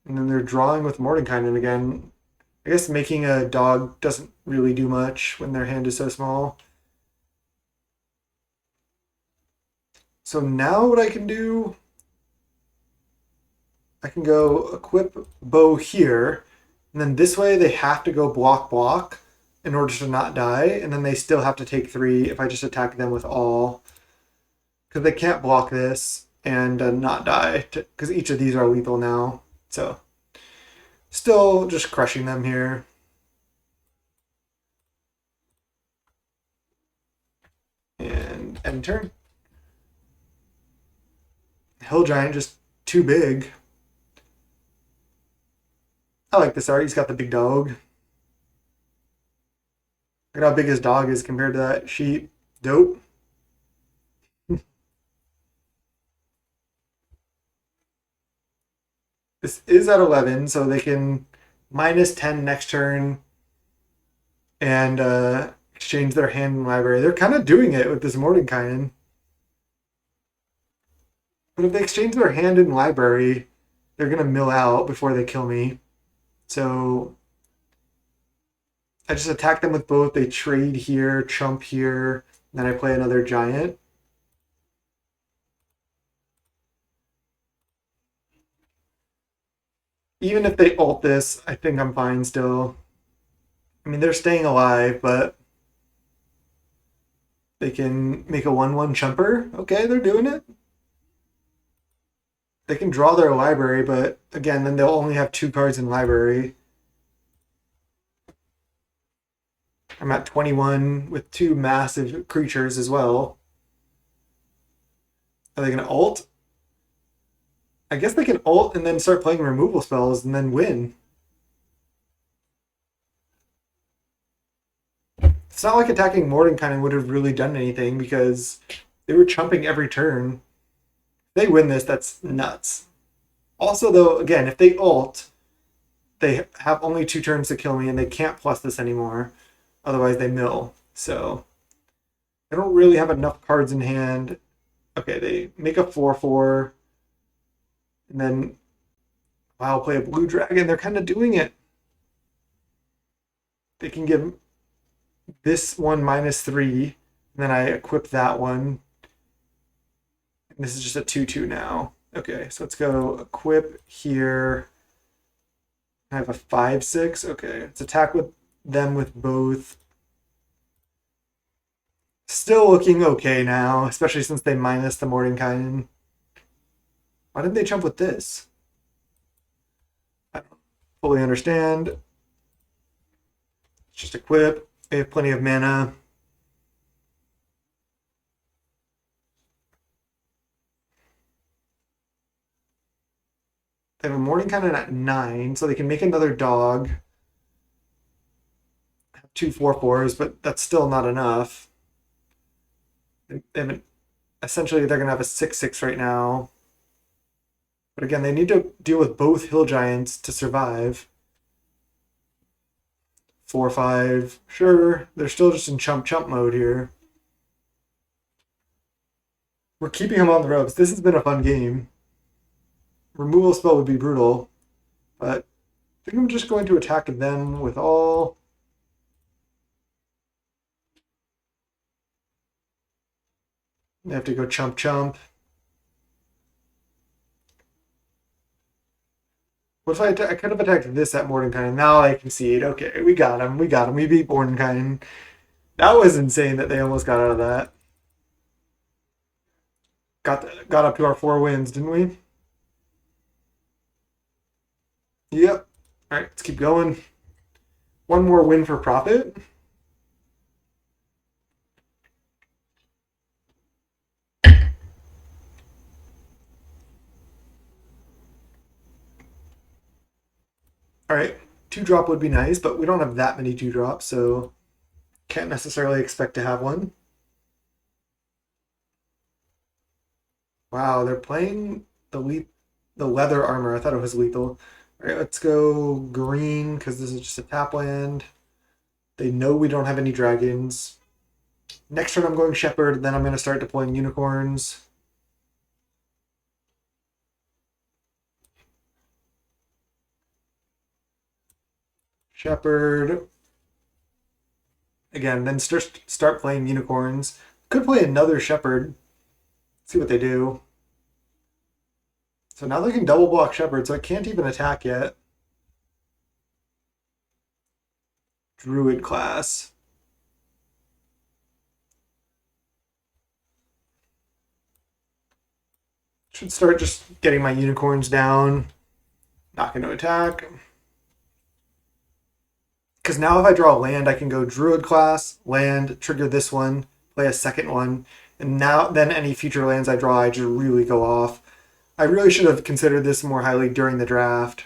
And then they're drawing with Mordenkainen again. I guess making a dog doesn't really do much when their hand is so small. So now what I can do, I can go equip Bow here, and then this way they have to go block in order to not die, and then they still have to take 3 if I just attack them with all. Because they can't block this and not die, because each of these are lethal now. So still just crushing them here. And end turn. Hill Giant just too big. I like this art. He's got the big dog. Look at how big his dog is compared to that sheep. Dope. This is at 11, so they can -10 next turn and exchange their hand and library. They're kind of doing it with this Mordenkainen. But if they exchange their hand and library, they're going to mill out before they kill me. So I just attack them with both. They trade here, chump here, then I play another giant. Even if they ult this, I think I'm fine still. I mean, they're staying alive, but they can make a 1/1 chumper. Okay, they're doing it. They can draw their library, but again, then they'll only have 2 cards in library. I'm at 21 with 2 massive creatures as well. Are they going to ult? I guess they can ult and then start playing removal spells and then win. It's not like attacking Mordenkainen would have really done anything because they were chumping every turn. If they win this, that's nuts. Also, though, again, if they ult, they have only 2 turns to kill me and they can't plus this anymore. Otherwise, they mill. So I don't really have enough cards in hand. Okay, they make a 4/4. And then, wow, play a blue dragon. They're kind of doing it. They can give this one -3. And then I equip that one. And this is just a 2/2 now. Okay, so let's go equip here. I have a 5/6. Okay, let's attack with them with both. Still looking okay now, especially since they minus the Mordenkainen. Why didn't they jump with this? I don't fully understand. Just equip. They have plenty of mana. They have a Mordenkainen at 9, so they can make another dog. Have 2 4/4s, but that's still not enough. Essentially, they're going to have a 6/6 right now. But again, they need to deal with both hill giants to survive. 4/5, sure. They're still just in chump mode here. We're keeping them on the ropes. This has been a fun game. Removal spell would be brutal, but I think I'm just going to attack them with all. They have to go chump. What if I could have attacked this at Mordenkainen? Now I concede. Okay, we got him. We beat Mordenkainen. That was insane that they almost got out of that. Got up to our 4 wins, didn't we? Yep. All right, let's keep going. One more win for profit. All right, 2-drop would be nice, but we don't have that many 2-drops, so can't necessarily expect to have one. Wow, they're playing the leather armor. I thought it was lethal. All right, let's go green because this is just a tap land. They know we don't have any dragons. Next turn I'm going Shepherd, then I'm going to start deploying unicorns. Shepherd. Again, then start playing unicorns. Could play another Shepherd. See what they do. So now they can double block Shepherd, so I can't even attack yet. Druid class. Should start just getting my unicorns down. Not going to attack. Because now if I draw a land, I can go Druid class, land, trigger this one, play a second one, and then any future lands I draw, I just really go off. I really should have considered this more highly during the draft.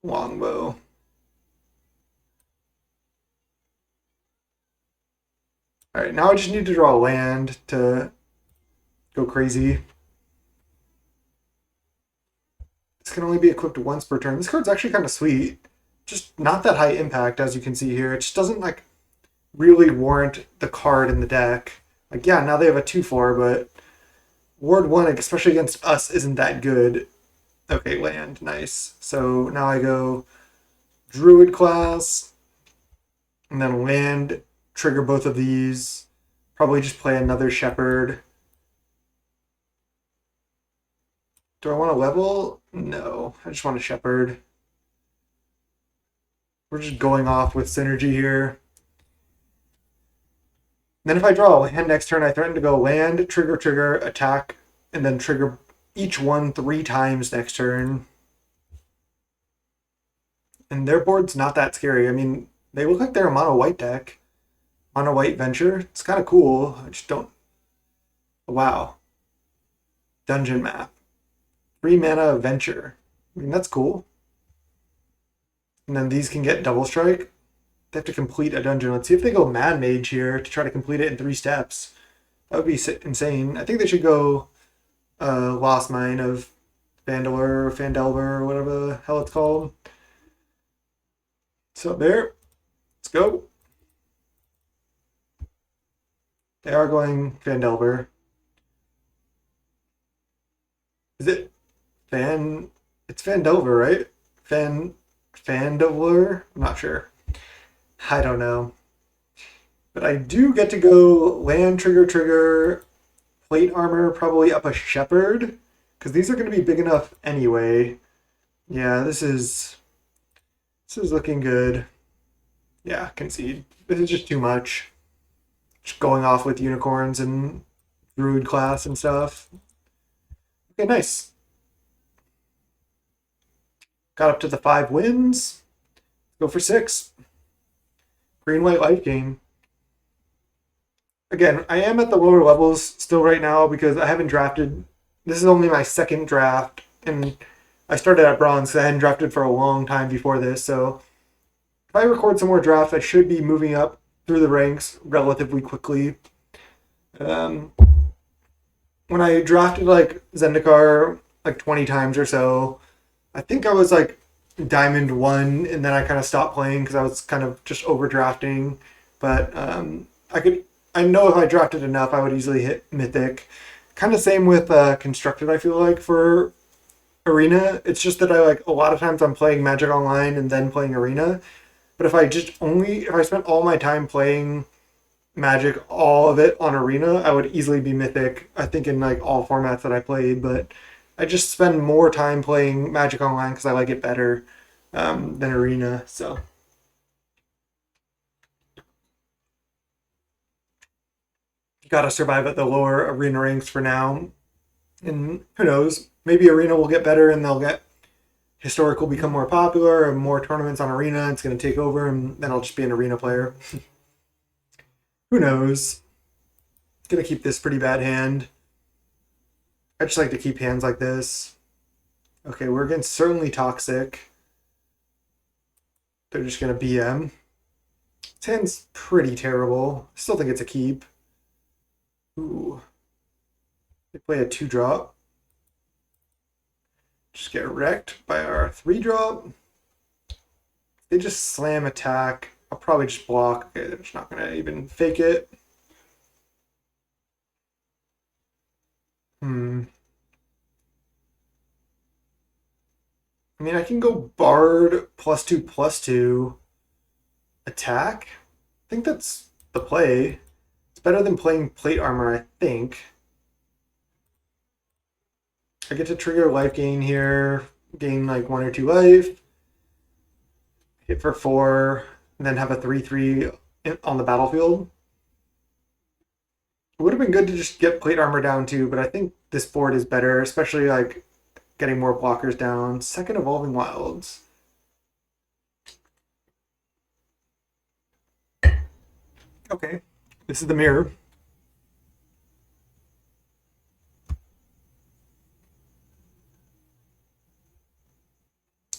Longbow. Alright, now I just need to draw a land to go crazy. This can only be equipped once per turn. This card's actually kind of sweet. Just not that high impact, as you can see here. It just doesn't like really warrant the card in the deck. Like, yeah, now they have a 2/4, but Ward 1, especially against us, isn't that good. Okay, land, nice. So now I go Druid class, and then land, trigger both of these. Probably just play another Shepherd. Do I want to level? No, I just want a Shepherd. We're just going off with synergy here. Then if I draw a land next turn, I threaten to go land, trigger, attack, and then trigger each one 3 times next turn. And their board's not that scary. I mean, they look like they're a mono white deck. Mono white Venture. It's kind of cool. I just don't... Wow. Dungeon map. 3 mana Venture. I mean, that's cool. And then these can get double strike. They have to complete a dungeon. Let's see if they go Mad Mage here to try to complete it in 3 steps. That would be insane. I think they should go Lost Mine of Phandelver or Phandelver or whatever the hell it's called. So there. Let's go. They are going Phandelver. Is it It's Phandelver, right? Phandelver? I'm not sure. I don't know. But I do get to go land trigger, plate armor, probably up a shepherd. Because these are going to be big enough anyway. Yeah, this is looking good. Yeah, concede. This is just too much. Just going off with unicorns and druid class and stuff. Okay, nice. Got up to the 5 wins. Go for 6. Green-white life gain. Again, I am at the lower levels still right now because I haven't drafted. This is only my 2nd draft, and I started at bronze because I hadn't drafted for a long time before this. So if I record some more drafts, I should be moving up through the ranks relatively quickly. When I drafted like Zendikar like 20 times or so, I think I was like Diamond 1, and then I kind of stopped playing because I was kind of just overdrafting. But I know if I drafted enough, I would easily hit Mythic. Kind of same with Constructed, I feel like, for Arena. It's just that a lot of times I'm playing Magic Online and then playing Arena. But if I spent all my time playing Magic, all of it on Arena, I would easily be Mythic, I think, in like all formats that I played. But I just spend more time playing Magic Online because I like it better than Arena. So gotta survive at the lower Arena ranks for now. And who knows, maybe Arena will get better and Historic will become more popular and more tournaments on Arena. It's going to take over, and then I'll just be an Arena player. Who knows? Gonna keep this pretty bad hand. I just like to keep hands like this. Okay, we're against Certainly Toxic. They're just gonna BM. This hand's pretty terrible. I still think it's a keep. Ooh. They play a 2-drop. Just get wrecked by our 3-drop. They just slam attack. I'll probably just block. Okay, they're just not going to even fake it. I mean, I can go Bard +2/+2 attack. I think that's the play. It's better than playing plate armor, I think. I get to trigger life gain here, gain like 1 or 2 life, hit for 4, and then have a 3/3 on the battlefield. It would have been good to just get plate armor down too, but I think this board is better, especially like getting more blockers down. 2nd Evolving Wilds. Okay, this is the mirror.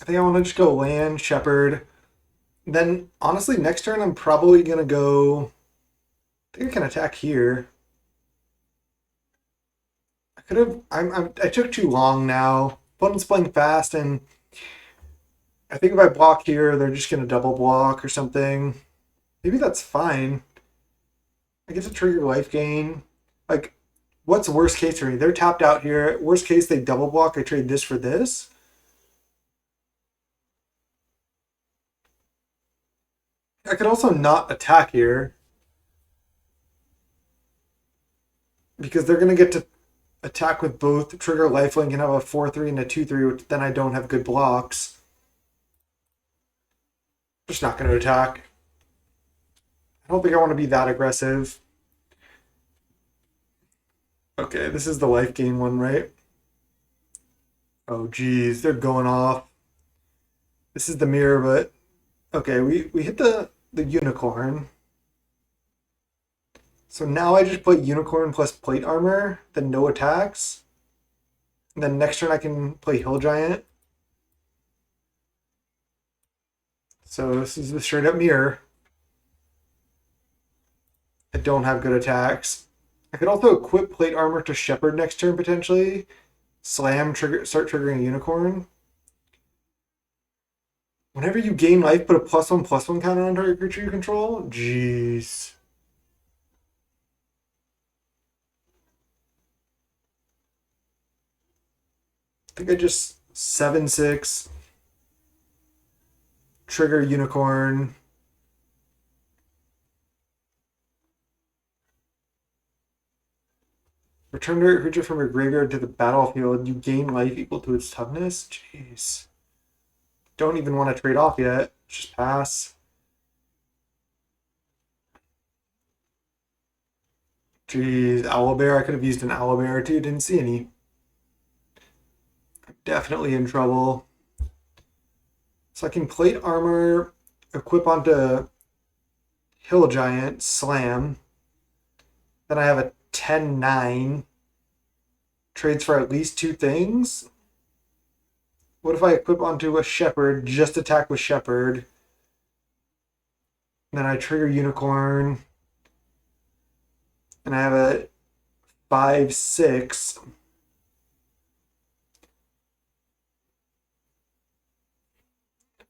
I think I want to just go land, shepherd. Then, honestly, next turn I'm probably going to go... I think I can attack here. I could have... I took too long now. Opponent's playing fast, and I think if I block here, they're just going to double block or something. Maybe that's fine. I get to trigger life gain. Like, what's worst case for me? They're tapped out here. Worst case, they double block. I trade this for this. I could also not attack here because they're going to get to attack with both trigger lifelink and have a 4/3 and a 2/3, which then I don't have good blocks. Just not going to attack. I don't think I want to be that aggressive. Okay, this is the life gain one, right? Oh, geez, they're going off. This is the mirror, but okay, we hit the unicorn. So now I just play unicorn plus plate armor, then no attacks. And then next turn I can play Hill Giant. So this is the straight up mirror. I don't have good attacks. I could also equip plate armor to Shepherd next turn potentially. Slam, start triggering a unicorn. Whenever you gain life, put a +1/+1 counter on target creature you control. Jeez. I think I just 7/6. Trigger unicorn. Return target creature from your graveyard to the battlefield. You gain life equal to its toughness. Jeez. Don't even want to trade off yet. Just pass. Jeez, Owlbear. I could have used an Owlbear too. Didn't see any. I'm definitely in trouble. So I can plate armor, equip onto Hill Giant, slam. Then I have a 10/9. Trades for at least 2 things. What if I equip onto a Shepherd, just attack with Shepherd? Then I trigger Unicorn. And I have a 5/6.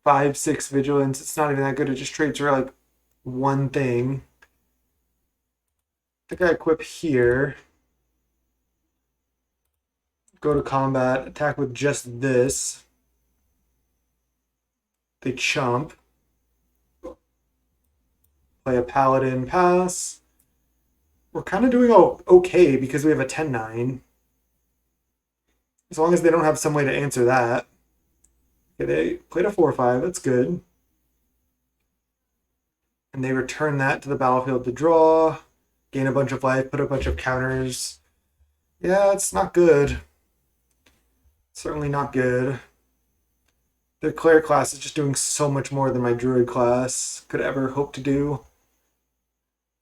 Five, 6 vigilance. It's not even that good. It just trades for like 1 thing. I think I equip here. Go to combat, attack with just this. They chump. Play a paladin, pass. We're kind of doing okay because we have a 10/9. As long as they don't have some way to answer that. Okay, they played a 4/5, that's good. And they return that to the battlefield to draw, gain a bunch of life, put a bunch of counters. Yeah, it's not good. Certainly not good. Their cleric class is just doing so much more than my druid class could ever hope to do.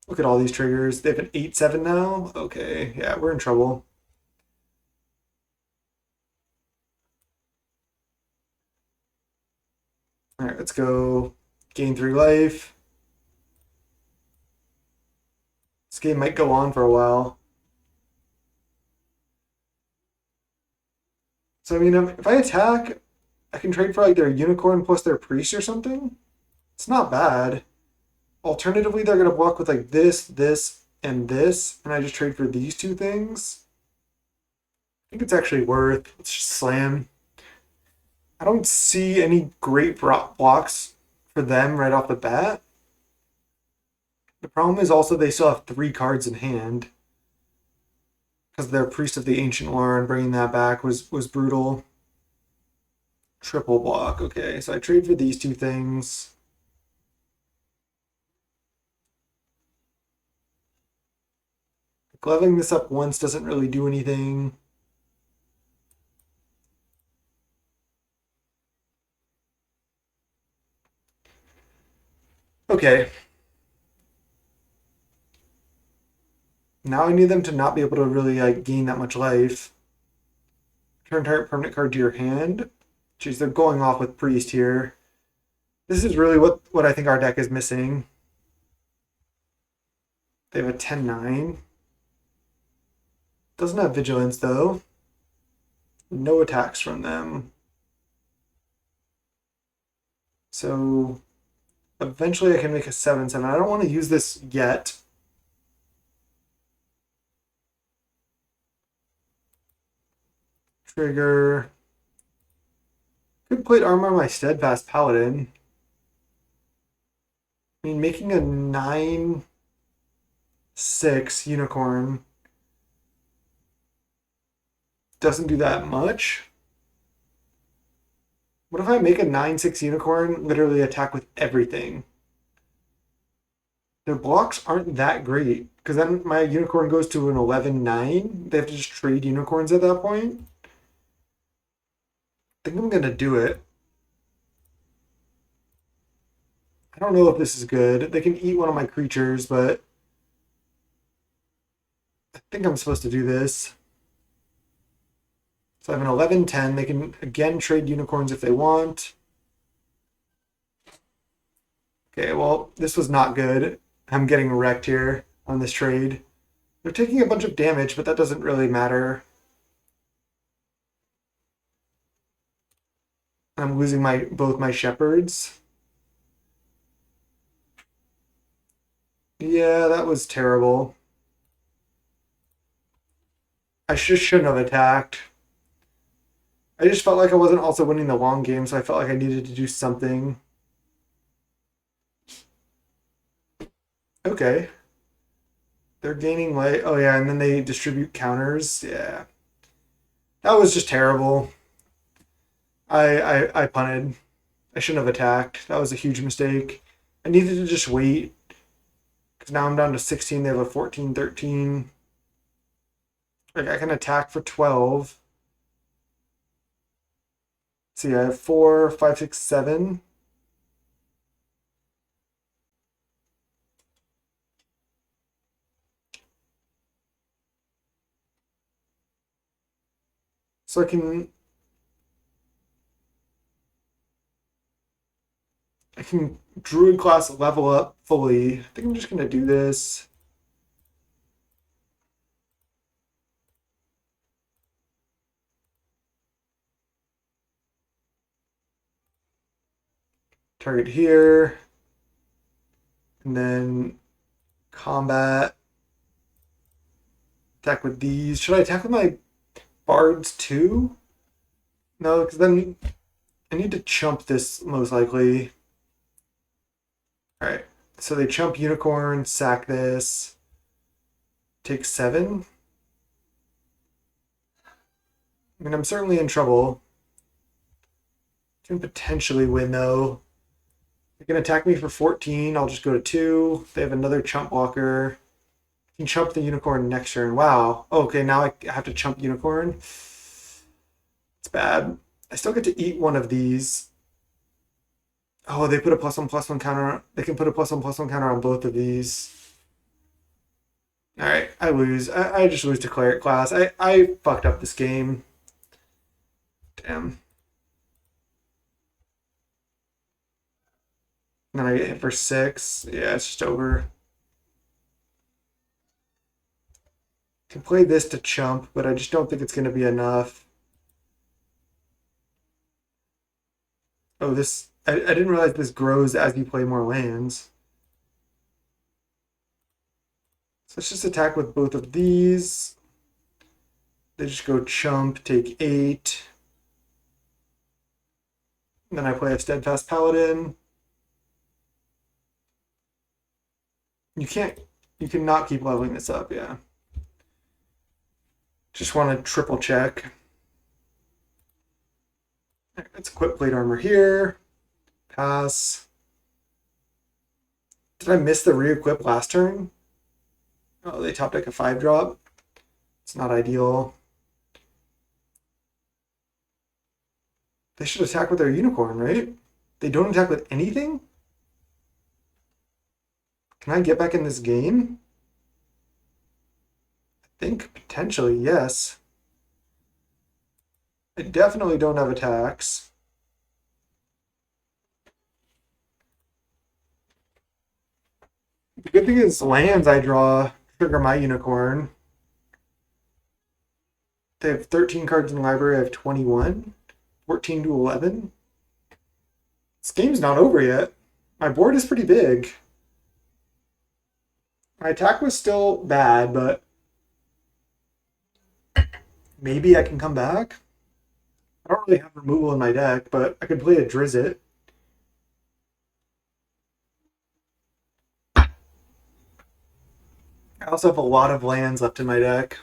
Look at all these triggers. They have an 8/7 now? Okay, yeah, we're in trouble. Alright, let's go. Gain 3 life. This game might go on for a while. So, I mean, if I attack, I can trade for like their unicorn plus their priest or something. It's not bad. Alternatively, they're going to block with like this, and this, and I just trade for these 2 things. I think it's actually worth. Let's just slam. I don't see any great blocks for them right off the bat. The problem is also they still have 3 cards in hand. Because their Priest of the Ancient War and bringing that back was brutal. Triple block. Okay, so I trade for these 2 things. Gloving this up once doesn't really do anything. Okay. Now I need them to not be able to really like gain that much life. Turn target permanent card to your hand. Jeez, they're going off with Priest here. This is really what I think our deck is missing. They have a 10/9. Doesn't have Vigilance though. No attacks from them. So eventually I can make a 7/7. I don't want to use this yet. Trigger. Could plate armor on my Steadfast Paladin. I mean, making a 9/6 unicorn doesn't do that much. What if I make a 9/6 unicorn literally attack with everything? Their blocks aren't that great because then my unicorn goes to an 11/9. They have to just trade unicorns at that point. I think I'm going to do it. I don't know if this is good. They can eat one of my creatures, but I think I'm supposed to do this. So I have an 11/10. They can again trade unicorns if they want. Okay, well, this was not good. I'm getting wrecked here. on this trade. They're taking a bunch of damage, but that doesn't really matter. I'm losing both my shepherds. Yeah, that was terrible. I just shouldn't have attacked. I just felt like I wasn't also winning the long game, so I felt like I needed to do something. Okay. They're gaining light. Oh, yeah, and then they distribute counters. Yeah. That was just terrible. I punted. I shouldn't have attacked. That was a huge mistake. I needed to just wait. Because now I'm down to 16. They have a 14, 13. Like, I can attack for 12. See, I have 4, 5, 6, 7. So I can druid class level up fully. I think I'm just gonna do this. Target here. And then combat. Attack with these. Should I attack with my bards too? No, because then I need to chump this most likely. Alright. So they chump unicorn, sack this. Take 7. I mean, I'm certainly in trouble. Can potentially win though. They can attack me for 14. I'll just go to 2. They have another chump blocker. I can chump the unicorn next turn. Wow. Okay, now I have to chump unicorn. It's bad. I still get to eat one of these. Oh, they put a +1/+1 counter. They can put a +1/+1 counter on both of these. All right, I lose. I just lose to cleric class. I fucked up this game. Damn. And then I get hit for 6. Yeah, it's just over. Can play this to chump, but I just don't think it's going to be enough. Oh, this... I didn't realize this grows as you play more lands. So let's just attack with both of these. They just go chump, take 8. And then I play a Steadfast Paladin. You cannot keep leveling this up, yeah. Just want to triple check. Let's equip plate armor here. Pass. Did I miss the re-equip last turn? Oh, they top deck a 5-drop. It's not ideal. They should attack with their unicorn, right? They don't attack with anything? Can I get back in this game? I think potentially, yes. I definitely don't have attacks. The good thing is lands I draw trigger my unicorn. They have 13 cards in the library. I have 21. 14 to 11. This game's not over yet. My board is pretty big. My attack was still bad, but maybe I can come back. I don't really have removal in my deck, but I could play a Drizzt. I also have a lot of lands left in my deck.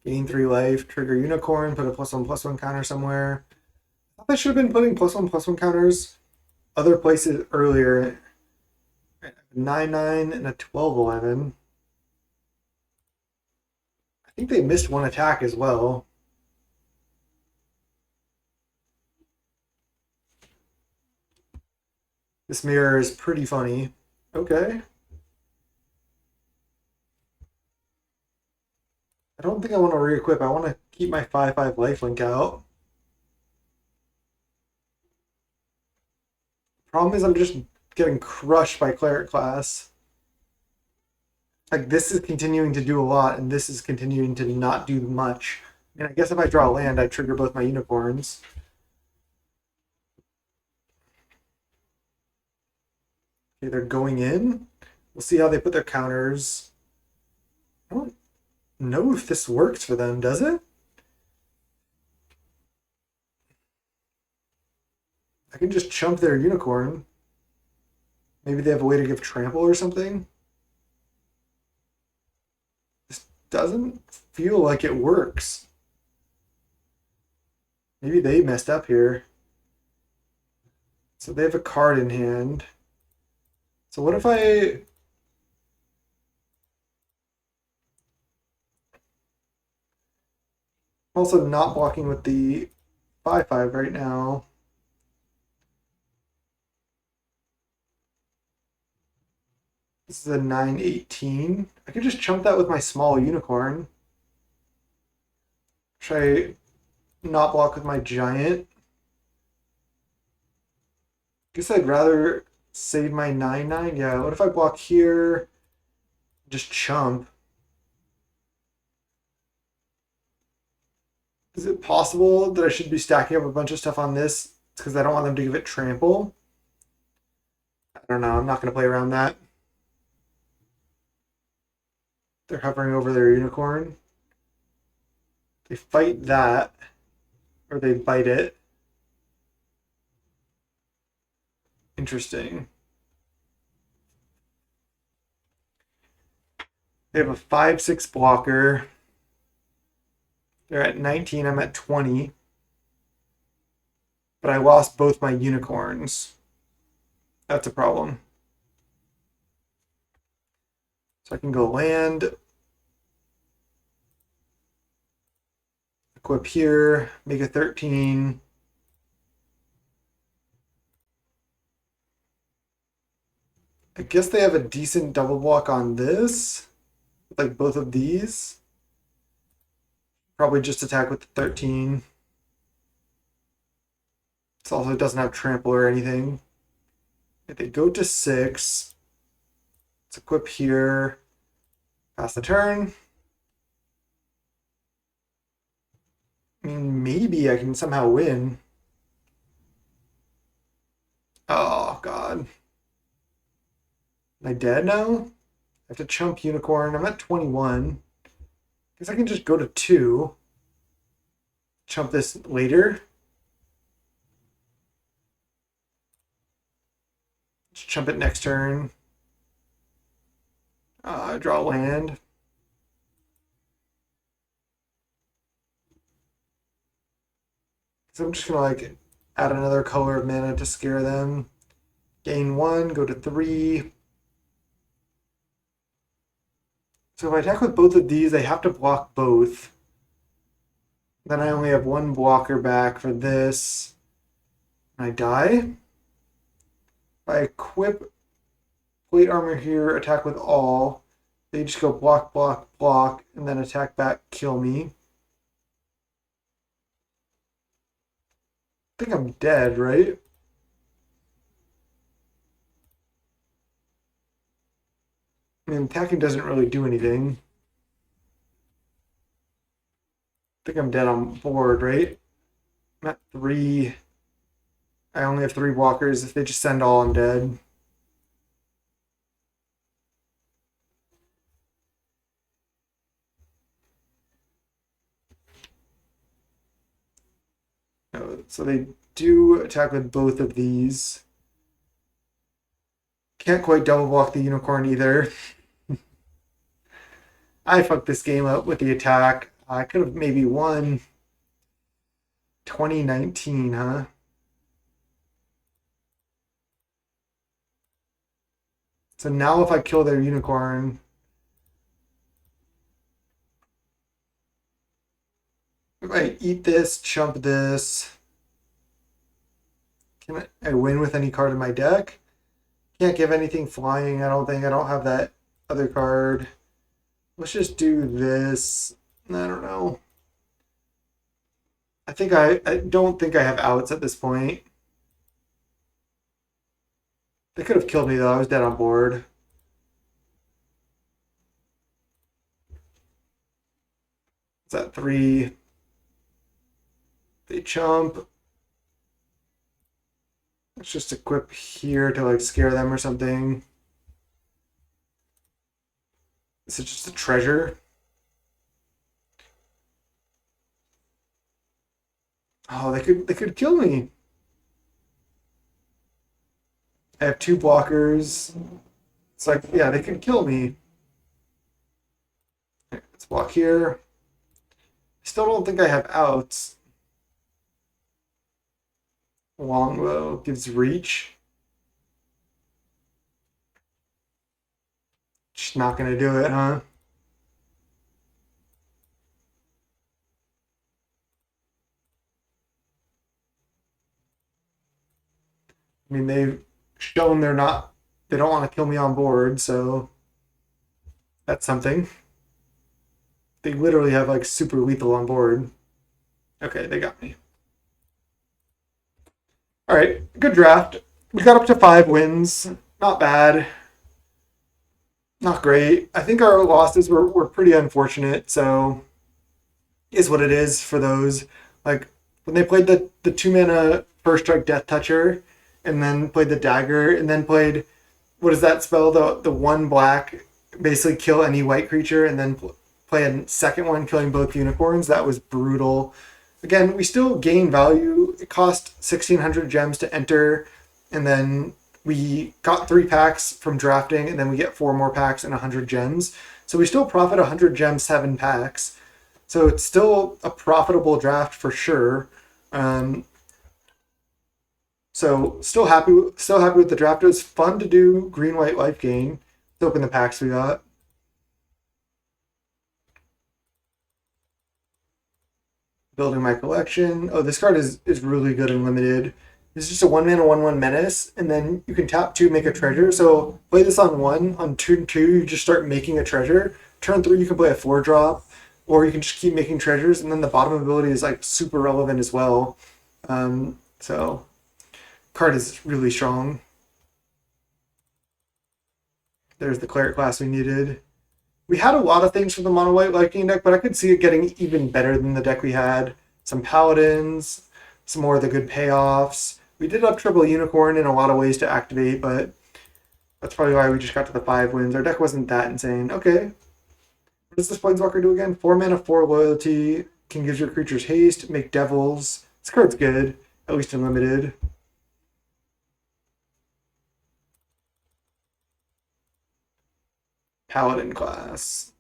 Gain 3 life, trigger unicorn, put a +1/+1 counter somewhere. I thought I should have been putting +1/+1 counters other places earlier. 9/9 and a 12/11. I think they missed one attack as well. This mirror is pretty funny. Okay. I don't think I want to re-equip. I want to keep my 5/5 lifelink out. Problem is I'm just getting crushed by cleric class. Like this is continuing to do a lot, and this is continuing to not do much. And I guess if I draw land, I trigger both my unicorns. Okay, they're going in. We'll see how they put their counters. I don't know if this works for them, does it? I can just chump their unicorn. Maybe they have a way to give trample or something. This doesn't feel like it works. Maybe they messed up here. So they have a card in hand. So what if I... I'm also not blocking with the 5/5 right now. This is a 9/18. I could just chump that with my small unicorn. Should I not block with my giant? Guess I'd rather save my 9/9. Yeah, what if I block here? Just chump. Is it possible that I should be stacking up a bunch of stuff on this because I don't want them to give it trample? I don't know. I'm not going to play around that. They're hovering over their unicorn. They fight that, or they bite it. Interesting. They have a 5/6 blocker. They're at 19. I'm at 20. But I lost both my unicorns. That's a problem. So I can go land, equip here, make a 13. I guess they have a decent double block on this, like both of these. Probably just attack with the 13. This also doesn't have trample or anything. If they go to 6, let's equip here, pass the turn. I mean, maybe I can somehow win. Oh, God. Am I dead now? I have to chump unicorn. I'm at 21. Guess I can just go to 2. Chump this later. Just chump it next turn. Draw land. So I'm just gonna like add another color of mana to scare them. Gain 1, go to 3. So if I attack with both of these, I have to block both. Then I only have one blocker back for this. And I die. If I equip plate armor here, attack with all. They just go block, block, block, and then attack back, kill me. I think I'm dead, right? I mean, attacking doesn't really do anything. I think I'm dead on board, right? I'm at 3. I only have 3 walkers. If they just send all, I'm dead. So they do attack with both of these. Can't quite double block the unicorn either. I fucked this game up with the attack. I could have maybe won 2019, huh? So now if I kill their unicorn, if I eat this, chump this, can I win with any card in my deck? Can't give anything flying, I don't think. I don't have that other card. Let's just do this. I don't know. I don't think I have outs at this point. They could have killed me though. I was dead on board. It's at 3. They chump. Let's just equip here to like scare them or something. This is just a treasure. Oh, they could kill me. I have 2 blockers. It's like, yeah, they could kill me. Okay, let's block here. Still don't think I have outs. Longbow gives reach. Just not gonna do it, huh? I mean, they've shown they don't want to kill me on board, so that's something. They literally have like super lethal on board. Okay, they got me. All right, good draft. We got up to 5 wins. Not bad. Not great. I think our losses were pretty unfortunate, so is what it is for those. Like when they played the 2 mana first strike Death Toucher, and then played the dagger, and then played what is that spell? The 1 black, basically kill any white creature, and then play a second one killing both unicorns. That was brutal. Again, we still gain value. It cost 1,600 gems to enter, and then we got 3 packs from drafting, and then we get 4 more packs and 100 gems. So we still profit 100 gems, 7 packs. So it's still a profitable draft for sure. So still happy with the draft. It was fun to do green white life gain. Let's open the packs we got. Building my collection. Oh, this card is really good and limited. It's just a 1 mana 1/1 menace, and then you can tap 2, make a treasure. So play this on 1. On turn 2, you just start making a treasure. Turn 3, you can play a 4-drop, or you can just keep making treasures. And then the bottom ability is like super relevant as well. So card is really strong. There's the cleric class we needed. We had a lot of things from the mono white life gain deck, but I could see it getting even better than the deck we had. Some paladins, some more of the good payoffs. We did have triple unicorn in a lot of ways to activate, but that's probably why we just got to the 5 wins. Our deck wasn't that insane. Okay. What does this Planeswalker do again? 4 mana, 4 loyalty. Can give your creatures haste, make devils. This card's good, at least in limited. Paladin class.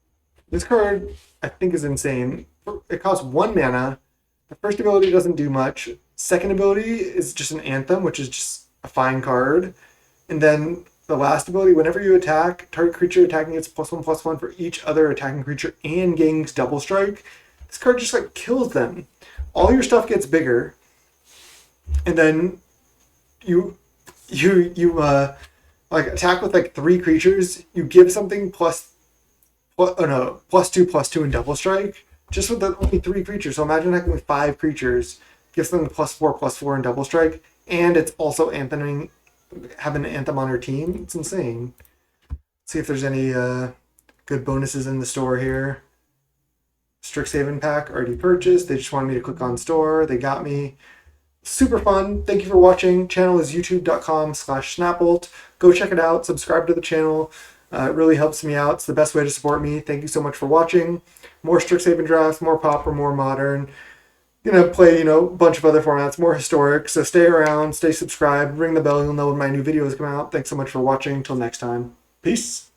This card, I think, is insane. It costs 1 mana. The first ability doesn't do much. Second ability is just an Anthem, which is just a fine card. And then the last ability, whenever you attack, target creature attacking gets +1/+1 for each other attacking creature and gains double strike. This card just like kills them. All your stuff gets bigger. And then you like attack with like 3 creatures, you give something +2/+2 and double strike just with the only 3 creatures. So imagine attacking with 5 creatures, gives them +4/+4 and double strike, and it's also having an anthem on your team. It's insane. Let's see if there's any good bonuses in the store here. Strixhaven pack already purchased. They just wanted me to click on store. They got me. Super fun. Thank you for watching. Channel is youtube.com/Snapbolt. Go check it out. Subscribe to the channel. It really helps me out. It's the best way to support me. Thank you so much for watching. More Strixhaven drafts, more Pauper, more Modern. Play, a bunch of other formats, more historic. So stay around, stay subscribed, ring the bell. You'll know when my new videos come out. Thanks so much for watching. Until next time. Peace.